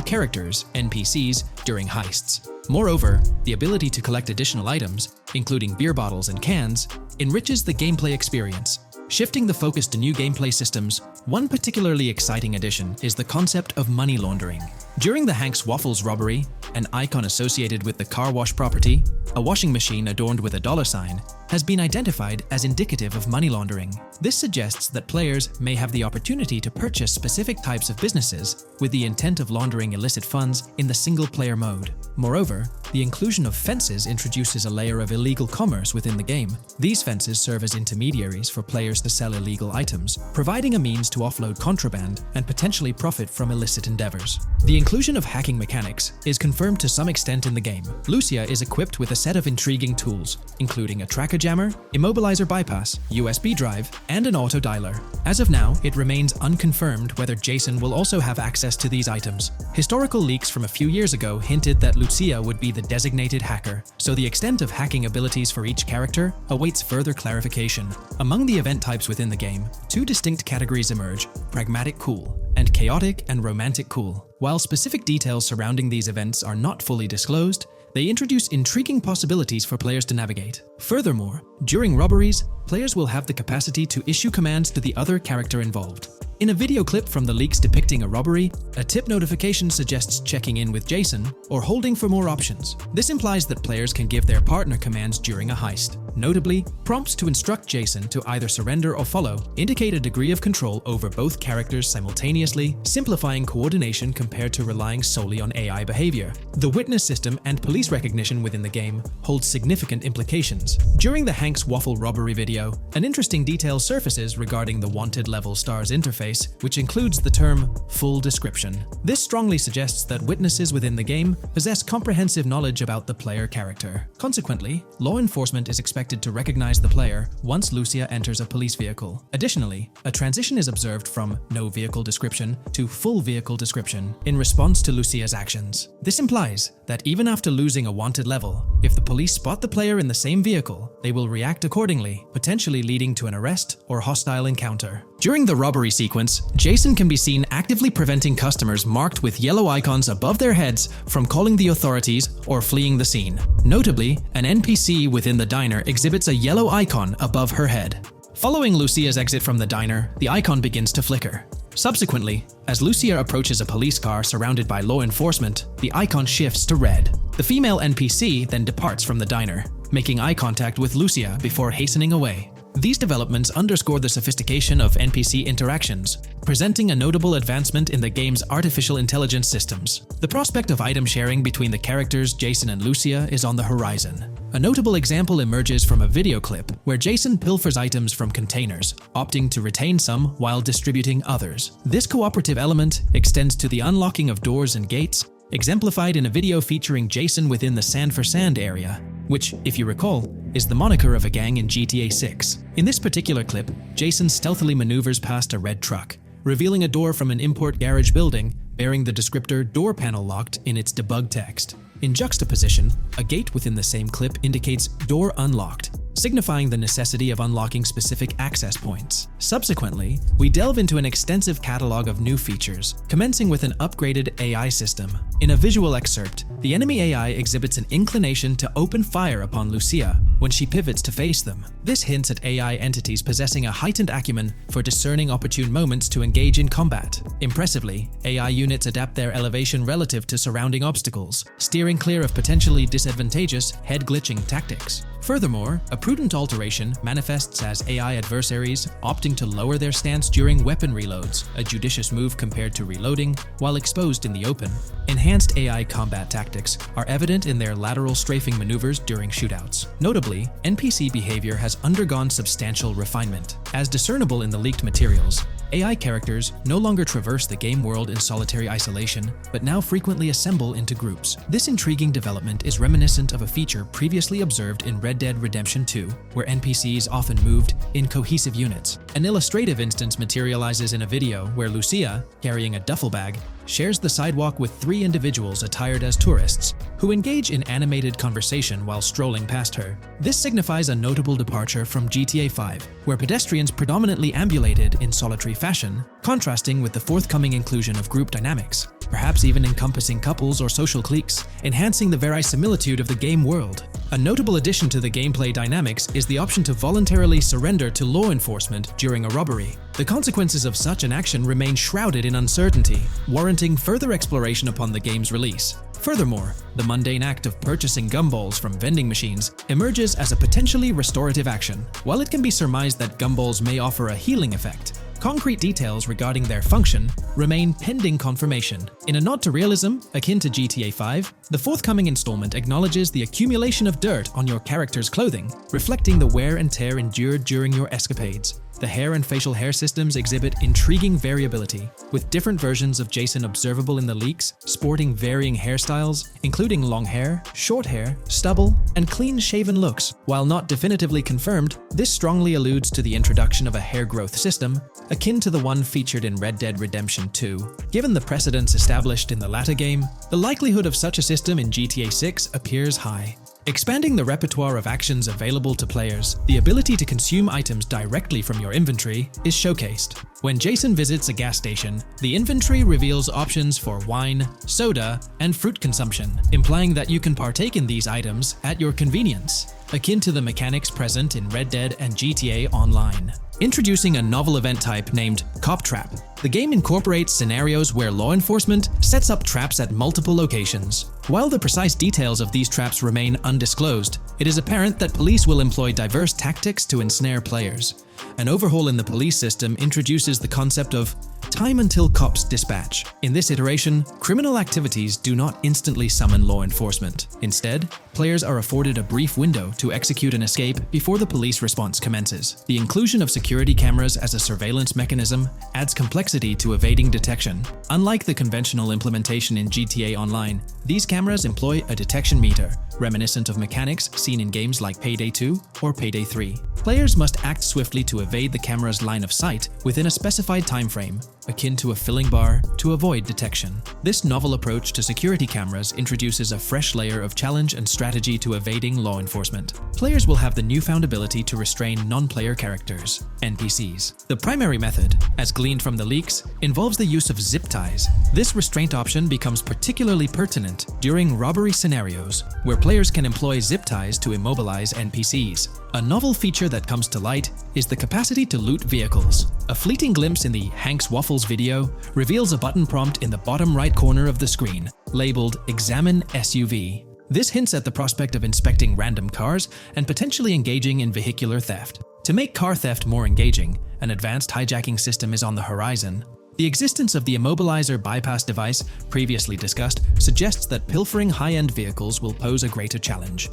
[SPEAKER 1] characters, NPCs, during heists. Moreover, the ability to collect additional items, including beer bottles and cans, enriches the gameplay experience. Shifting the focus to new gameplay systems, one particularly exciting addition is the concept of money laundering. During the Hank's Waffles robbery, an icon associated with the car wash property, a washing machine adorned with a $sign, has been identified as indicative of money laundering. This suggests that players may have the opportunity to purchase specific types of businesses with the intent of laundering illicit funds in the single-player mode. Moreover, the inclusion of fences introduces a layer of illegal commerce within the game. These fences serve as intermediaries for players to sell illegal items, providing a means to offload contraband and potentially profit from illicit endeavors. The inclusion of hacking mechanics is confirmed to some extent in the game. Lucia is equipped with a set of intriguing tools, including a tracker jammer, immobilizer bypass, USB drive, and an auto dialer. As of now, it remains unconfirmed whether Jason will also have access to these items. Historical leaks from a few years ago hinted that Lucia would be the designated hacker, so the extent of hacking abilities for each character awaits further clarification. Among the event types within the game, two distinct categories emerge: pragmatic cool and chaotic and romantic cool. While specific details surrounding these events are not fully disclosed, they introduce intriguing possibilities for players to navigate. Furthermore, during robberies, players will have the capacity to issue commands to the other character involved. In a video clip from the leaks depicting a robbery, a tip notification suggests checking in with Jason or holding for more options. This implies that players can give their partner commands during a heist. Notably, prompts to instruct Jason to either surrender or follow indicate a degree of control over both characters simultaneously, simplifying coordination compared to relying solely on AI behavior. The witness system and police recognition within the game hold significant implications. During the Hank's Waffle robbery video, an interesting detail surfaces regarding the wanted level stars interface, which includes the term full description. This strongly suggests that witnesses within the game possess comprehensive knowledge about the player character. Consequently, law enforcement is expected to recognize the player once Lucia enters a police vehicle. Additionally, a transition is observed from no vehicle description to full vehicle description in response to Lucia's actions. This implies that even after losing a wanted level, if the police spot the player in the same vehicle, they will react accordingly, potentially leading to an arrest or hostile encounter. During the robbery sequence, Jason can be seen actively preventing customers marked with yellow icons above their heads from calling the authorities or fleeing the scene. Notably, an NPC within the diner exhibits a yellow icon above her head. Following Lucia's exit from the diner, the icon begins to flicker. Subsequently, as Lucia approaches a police car surrounded by law enforcement, the icon shifts to red. The female NPC then departs from the diner, making eye contact with Lucia before hastening away. These developments underscore the sophistication of NPC interactions, presenting a notable advancement in the game's artificial intelligence systems. The prospect of item sharing between the characters Jason and Lucia is on the horizon. A notable example emerges from a video clip where Jason pilfers items from containers, opting to retain some while distributing others. This cooperative element extends to the unlocking of doors and gates, exemplified in a video featuring Jason within the Sand for Sand area, which, if you recall, is the moniker of a gang in GTA 6. In this particular clip, Jason stealthily maneuvers past a red truck, revealing a door from an import garage building bearing the descriptor "door panel locked" in its debug text. In juxtaposition, a gate within the same clip indicates "door unlocked," signifying the necessity of unlocking specific access points. Subsequently, we delve into an extensive catalog of new features, commencing with an upgraded AI system. In a visual excerpt, the enemy AI exhibits an inclination to open fire upon Lucia when she pivots to face them. This hints at AI entities possessing a heightened acumen for discerning opportune moments to engage in combat. Impressively, AI units adapt their elevation relative to surrounding obstacles, steering clear of potentially disadvantageous head-glitching tactics. Furthermore, a prudent alteration manifests as AI adversaries opting to lower their stance during weapon reloads, a judicious move compared to reloading while exposed in the open. Enhanced AI combat tactics are evident in their lateral strafing maneuvers during shootouts. Notably, NPC behavior has undergone substantial refinement. As discernible in the leaked materials, AI characters no longer traverse the game world in solitary isolation, but now frequently assemble into groups. This intriguing development is reminiscent of a feature previously observed in Red Dead Redemption 2, where NPCs often moved in cohesive units. An illustrative instance materializes in a video where Lucia, carrying a duffel bag, shares the sidewalk with 3 individuals attired as tourists, who engage in animated conversation while strolling past her. This signifies a notable departure from GTA 5, where pedestrians predominantly ambulated in solitary fashion, contrasting with the forthcoming inclusion of group dynamics, perhaps even encompassing couples or social cliques, enhancing the verisimilitude of the game world. A notable addition to the gameplay dynamics is the option to voluntarily surrender to law enforcement during a robbery. The consequences of such an action remain shrouded in uncertainty, warranting further exploration upon the game's release. Furthermore, the mundane act of purchasing gumballs from vending machines emerges as a potentially restorative action. While it can be surmised that gumballs may offer a healing effect, concrete details regarding their function remain pending confirmation. In a nod to realism, akin to GTA 5, the forthcoming installment acknowledges the accumulation of dirt on your character's clothing, reflecting the wear and tear endured during your escapades. The hair and facial hair systems exhibit intriguing variability, with different versions of Jason observable in the leaks, sporting varying hairstyles, including long hair, short hair, stubble, and clean-shaven looks. While not definitively confirmed, this strongly alludes to the introduction of a hair growth system, akin to the one featured in Red Dead Redemption 2. Given the precedents established in the latter game, the likelihood of such a system in GTA 6 appears high. Expanding the repertoire of actions available to players, the ability to consume items directly from your inventory is showcased. When Jason visits a gas station, the inventory reveals options for wine, soda, and fruit consumption, implying that you can partake in these items at your convenience, akin to the mechanics present in Red Dead and GTA Online. Introducing a novel event type named Cop Trap, the game incorporates scenarios where law enforcement sets up traps at multiple locations. While the precise details of these traps remain undisclosed, it is apparent that police will employ diverse tactics to ensnare players. An overhaul in the police system introduces the concept of time until cops dispatch. In this iteration, criminal activities do not instantly summon law enforcement. Instead, players are afforded a brief window to execute an escape before the police response commences. The inclusion of security cameras as a surveillance mechanism adds complexity to evading detection. Unlike the conventional implementation in GTA Online, these cameras employ a detection meter, reminiscent of mechanics seen in games like Payday 2 or Payday 3. Players must act swiftly to evade the camera's line of sight within a specified time frame, akin to a filling bar, to avoid detection. This novel approach to security cameras introduces a fresh layer of challenge and strategy to evading law enforcement. Players will have the newfound ability to restrain non-player characters, NPCs. The primary method, as gleaned from the leaks, involves the use of zip ties. This restraint option becomes particularly pertinent during robbery scenarios, where players can employ zip ties to immobilize NPCs. A novel feature that comes to light is the capacity to loot vehicles. A fleeting glimpse in the Hank's Waffles video reveals a button prompt in the bottom right corner of the screen, labeled Examine SUV. This hints at the prospect of inspecting random cars and potentially engaging in vehicular theft. To make car theft more engaging, an advanced hijacking system is on the horizon. The existence of the immobilizer bypass device previously discussed suggests that pilfering high-end vehicles will pose a greater challenge.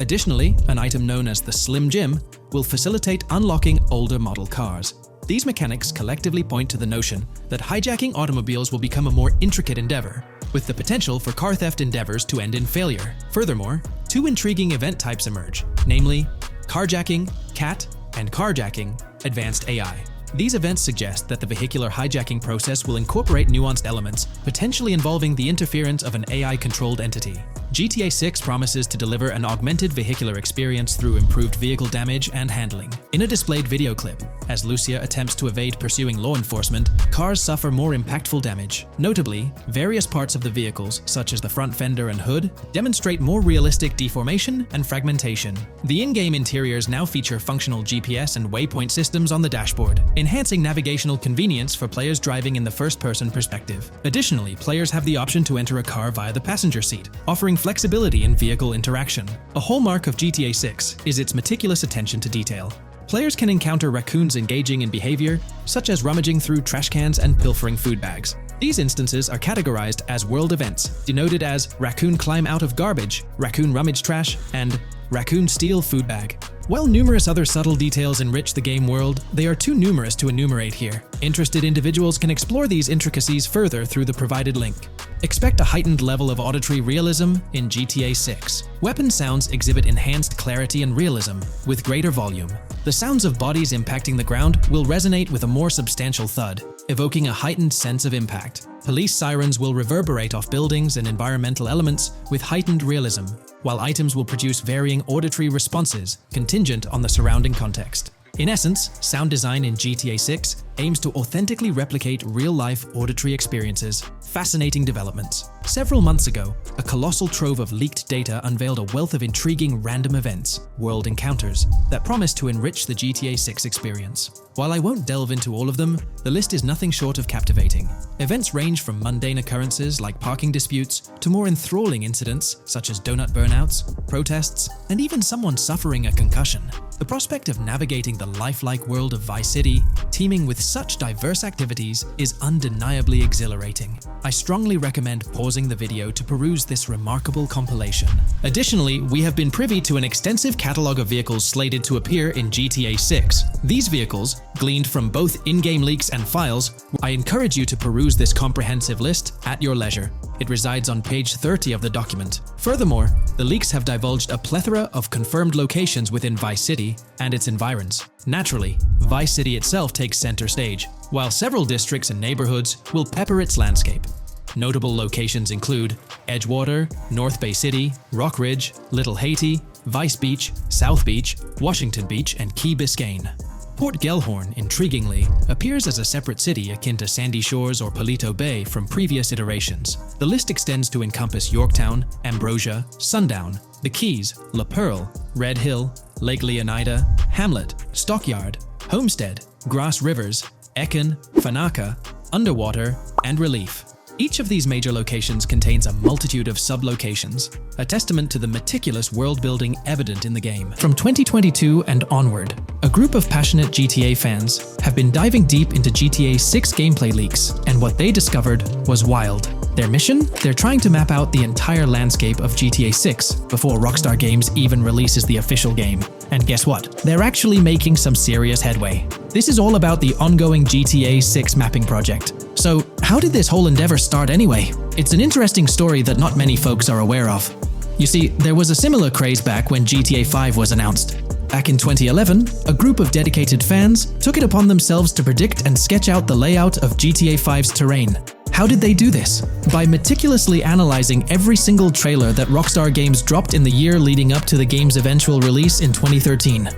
[SPEAKER 1] Additionally, an item known as the Slim Jim will facilitate unlocking older model cars. These mechanics collectively point to the notion that hijacking automobiles will become a more intricate endeavor, with the potential for car theft endeavors to end in failure. Furthermore, two intriguing event types emerge, namely carjacking, CAT, and carjacking, advanced AI. These events suggest that the vehicular hijacking process will incorporate nuanced elements, potentially involving the interference of an AI-controlled entity. GTA 6 promises to deliver an augmented vehicular experience through improved vehicle damage and handling. In a displayed video clip, as Lucia attempts to evade pursuing law enforcement, cars suffer more impactful damage. Notably, various parts of the vehicles, such as the front fender and hood, demonstrate more realistic deformation and fragmentation. The in-game interiors now feature functional GPS and waypoint systems on the dashboard, enhancing navigational convenience for players driving in the first-person perspective. Additionally, players have the option to enter a car via the passenger seat, offering flexibility in vehicle interaction. A hallmark of GTA 6 is its meticulous attention to detail. Players can encounter raccoons engaging in behavior, such as rummaging through trash cans and pilfering food bags. These instances are categorized as world events, denoted as raccoon climb out of garbage, raccoon rummage trash, and raccoon steal food bag. While numerous other subtle details enrich the game world, they are too numerous to enumerate here. Interested individuals can explore these intricacies further through the provided link. Expect a heightened level of auditory realism in GTA 6. Weapon sounds exhibit enhanced clarity and realism, with greater volume. The sounds of bodies impacting the ground will resonate with a more substantial thud, evoking a heightened sense of impact. Police sirens will reverberate off buildings and environmental elements with heightened realism, while items will produce varying auditory responses contingent on the surrounding context. In essence, sound design in GTA 6 aims to authentically replicate real-life auditory experiences. Fascinating developments. Several months ago, a colossal trove of leaked data unveiled a wealth of intriguing random events, world encounters, that promise to enrich the GTA 6 experience. While I won't delve into all of them, the list is nothing short of captivating. Events range from mundane occurrences like parking disputes to more enthralling incidents such as donut burnouts, protests, and even someone suffering a concussion. The prospect of navigating the lifelike world of Vice City, teeming with such diverse activities, is undeniably exhilarating. I strongly recommend pausing the video to peruse this remarkable compilation. Additionally, we have been privy to an extensive catalog of vehicles slated to appear in GTA 6. These vehicles, gleaned from both in-game leaks and files, I encourage you to peruse this comprehensive list at your leisure. It resides on page 30 of the document. Furthermore, the leaks have divulged a plethora of confirmed locations within Vice City and its environs. Naturally, Vice City itself takes center stage, while several districts and neighborhoods will pepper its landscape. Notable locations include Edgewater, North Bay City, Rock Ridge, Little Haiti, Vice Beach, South Beach, Washington Beach, and Key Biscayne. Port Gellhorn, intriguingly, appears as a separate city akin to Sandy Shores or Palito Bay from previous iterations. The list extends to encompass Yorktown, Ambrosia, Sundown, the Keys, La Pearl, Red Hill, Lake Leonida, Hamlet, Stockyard, Homestead, Grass Rivers, Ekin, Fanaka, Underwater, and Relief. Each of these major locations contains a multitude of sub-locations, a testament to the meticulous world-building evident in the game. From 2022 and onward, a group of passionate GTA fans have been diving deep into GTA 6 gameplay leaks, and what they discovered was wild. Their mission? They're trying to map out the entire landscape of GTA 6 before Rockstar Games even releases the official game. And guess what? They're actually making some serious headway. This is all about the ongoing GTA 6 mapping project. So, how did this whole endeavor start anyway? It's an interesting story that not many folks are aware of. You see, there was a similar craze back when GTA 5 was announced. Back in 2011, a group of dedicated fans took it upon themselves to predict and sketch out the layout of GTA 5's terrain. How did they do this? By meticulously analyzing every single trailer that Rockstar Games dropped in the year leading up to the game's eventual release in 2013.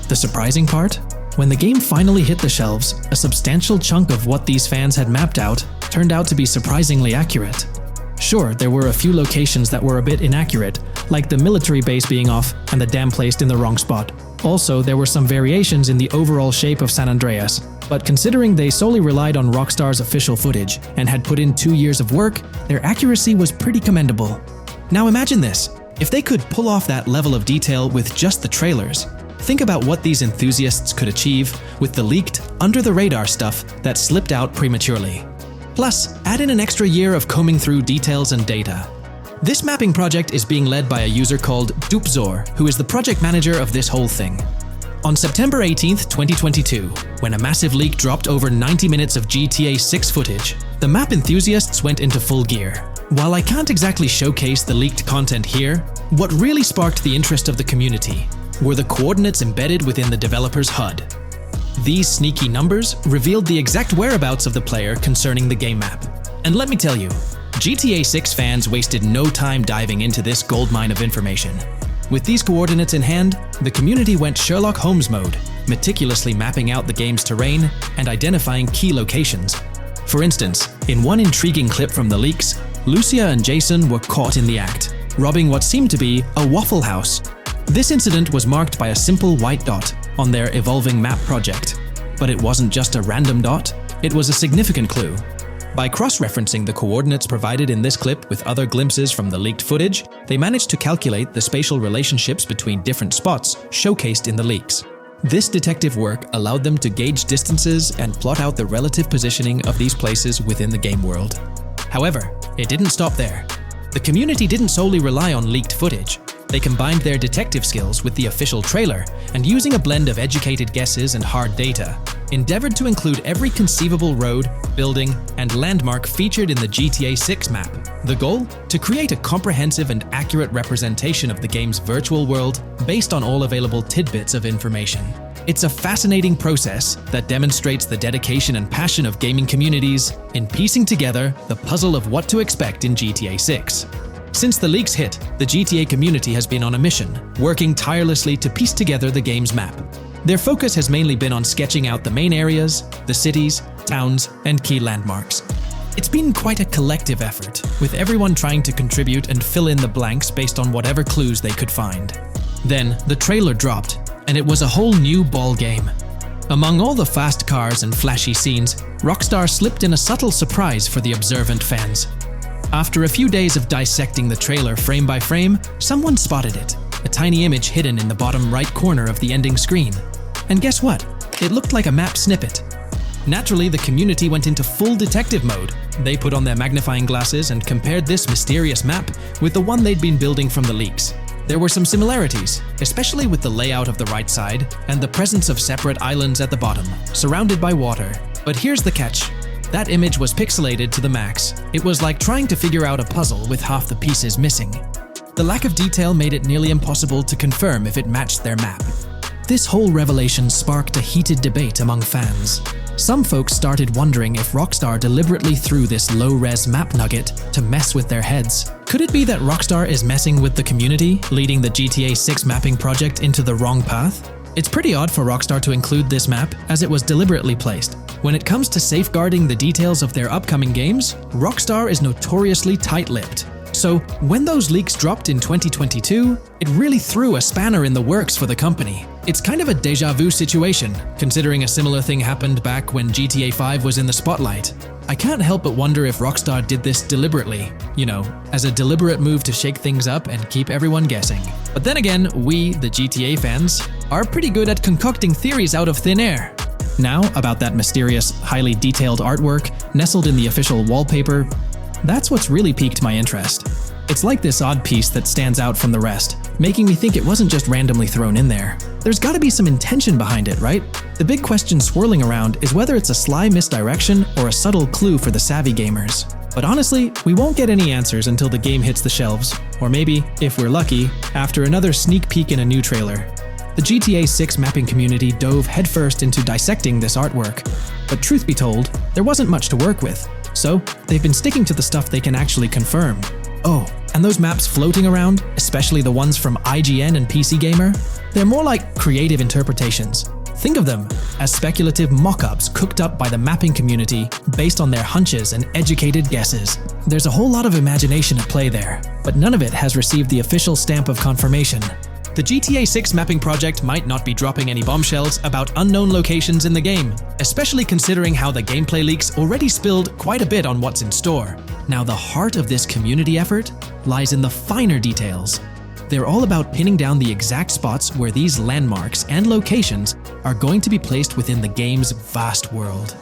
[SPEAKER 1] The surprising part? When the game finally hit the shelves, a substantial chunk of what these fans had mapped out turned out to be surprisingly accurate. Sure, there were a few locations that were a bit inaccurate, like the military base being off and the dam placed in the wrong spot. Also, there were some variations in the overall shape of San Andreas, but considering they solely relied on Rockstar's official footage and had put in 2 years of work, their accuracy was pretty commendable. Now imagine this, if they could pull off that level of detail with just the trailers. Think about what these enthusiasts could achieve with the leaked, under-the-radar stuff that slipped out prematurely. Plus, add in an extra year of combing through details and data. This mapping project is being led by a user called Dupzor, who is the project manager of this whole thing. On September 18th, 2022, when a massive leak dropped over 90 minutes of GTA 6 footage, the map enthusiasts went into full gear. While I can't exactly showcase the leaked content here, what really sparked the interest of the community were the coordinates embedded within the developer's HUD. These sneaky numbers revealed the exact whereabouts of the player concerning the game map. And let me tell you, GTA 6 fans wasted no time diving into this goldmine of information. With these coordinates in hand, the community went Sherlock Holmes mode, meticulously mapping out the game's terrain and identifying key locations. For instance, in one intriguing clip from the leaks, Lucia and Jason were caught in the act, robbing what seemed to be a Waffle House. This incident was marked by a simple white dot on their evolving map project. But it wasn't just a random dot, it was a significant clue. By cross-referencing the coordinates provided in this clip with other glimpses from the leaked footage, they managed to calculate the spatial relationships between different spots showcased in the leaks. This detective work allowed them to gauge distances and plot out the relative positioning of these places within the game world. However, it didn't stop there. The community didn't solely rely on leaked footage. They combined their detective skills with the official trailer and, using a blend of educated guesses and hard data, endeavored to include every conceivable road, building, and landmark featured in the GTA 6 map. The goal? To create a comprehensive and accurate representation of the game's virtual world based on all available tidbits of information. It's a fascinating process that demonstrates the dedication and passion of gaming communities in piecing together the puzzle of what to expect in GTA 6. Since the leaks hit, the GTA community has been on a mission, working tirelessly to piece together the game's map. Their focus has mainly been on sketching out the main areas, the cities, towns, and key landmarks. It's been quite a collective effort, with everyone trying to contribute and fill in the blanks based on whatever clues they could find. Then, the trailer dropped, and it was a whole new ball game. Among all the fast cars and flashy scenes, Rockstar slipped in a subtle surprise for the observant fans. After a few days of dissecting the trailer frame by frame, someone spotted it, a tiny image hidden in the bottom right corner of the ending screen. And guess what? It looked like a map snippet. Naturally, the community went into full detective mode. They put on their magnifying glasses and compared this mysterious map with the one they'd been building from the leaks. There were some similarities, especially with the layout of the right side and the presence of separate islands at the bottom, surrounded by water. But here's the catch. That image was pixelated to the max. It was like trying to figure out a puzzle with half the pieces missing. The lack of detail made it nearly impossible to confirm if it matched their map. This whole revelation sparked a heated debate among fans. Some folks started wondering if Rockstar deliberately threw this low-res map nugget to mess with their heads. Could it be that Rockstar is messing with the community, leading the GTA 6 mapping project into the wrong path? It's pretty odd for Rockstar to include this map, as it was deliberately placed. When it comes to safeguarding the details of their upcoming games, Rockstar is notoriously tight-lipped. So, when those leaks dropped in 2022, it really threw a spanner in the works for the company. It's kind of a déjà vu situation, considering a similar thing happened back when GTA 5 was in the spotlight. I can't help but wonder if Rockstar did this deliberately, as a deliberate move to shake things up and keep everyone guessing. But then again, we, the GTA fans, are pretty good at concocting theories out of thin air. Now, about that mysterious, highly detailed artwork nestled in the official wallpaper, that's what's really piqued my interest. It's like this odd piece that stands out from the rest, making me think it wasn't just randomly thrown in there. There's gotta be some intention behind it, right? The big question swirling around is whether it's a sly misdirection or a subtle clue for the savvy gamers. But honestly, we won't get any answers until the game hits the shelves, or maybe, if we're lucky, after another sneak peek in a new trailer. The GTA 6 mapping community dove headfirst into dissecting this artwork, but truth be told, there wasn't much to work with. So, they've been sticking to the stuff they can actually confirm. Oh, and those maps floating around, especially the ones from IGN and PC Gamer, they're more like creative interpretations. Think of them as speculative mock-ups cooked up by the mapping community based on their hunches and educated guesses. There's a whole lot of imagination at play there, but none of it has received the official stamp of confirmation. The GTA 6 mapping project might not be dropping any bombshells about unknown locations in the game, especially considering how the gameplay leaks already spilled quite a bit on what's in store. Now, the heart of this community effort lies in the finer details. They're all about pinning down the exact spots where these landmarks and locations are going to be placed within the game's vast world.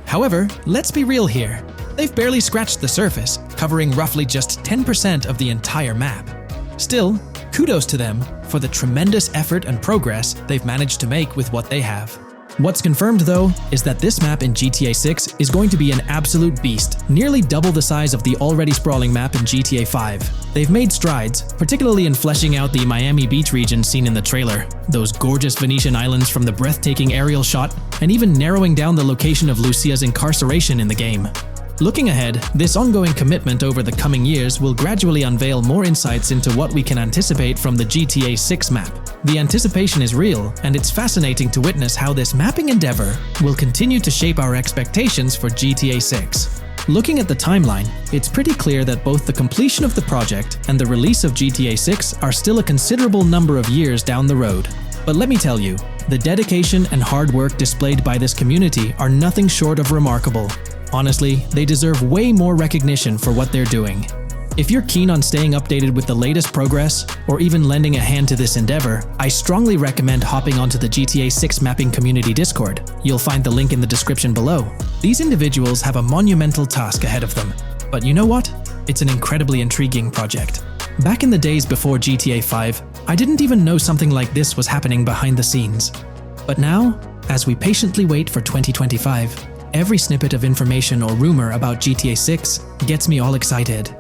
[SPEAKER 1] However, let's be real here. They've barely scratched the surface, covering roughly just 10% of the entire map. Still, kudos to them for the tremendous effort and progress they've managed to make with what they have. What's confirmed, though, is that this map in GTA 6 is going to be an absolute beast, nearly double the size of the already sprawling map in GTA 5. They've made strides, particularly in fleshing out the Miami Beach region seen in the trailer, those gorgeous Venetian islands from the breathtaking aerial shot, and even narrowing down the location of Lucia's incarceration in the game. Looking ahead, this ongoing commitment over the coming years will gradually unveil more insights into what we can anticipate from the GTA 6 map. The anticipation is real, and it's fascinating to witness how this mapping endeavor will continue to shape our expectations for GTA 6. Looking at the timeline, it's pretty clear that both the completion of the project and the release of GTA 6 are still a considerable number of years down the road. But let me tell you, the dedication and hard work displayed by this community are nothing short of remarkable. Honestly, they deserve way more recognition for what they're doing. If you're keen on staying updated with the latest progress, or even lending a hand to this endeavor, I strongly recommend hopping onto the GTA 6 Mapping Community Discord. You'll find the link in the description below. These individuals have a monumental task ahead of them. But you know what? It's an incredibly intriguing project. Back in the days before GTA 5, I didn't even know something like this was happening behind the scenes. But now, as we patiently wait for 2025, every snippet of information or rumor about GTA 6 gets me all excited.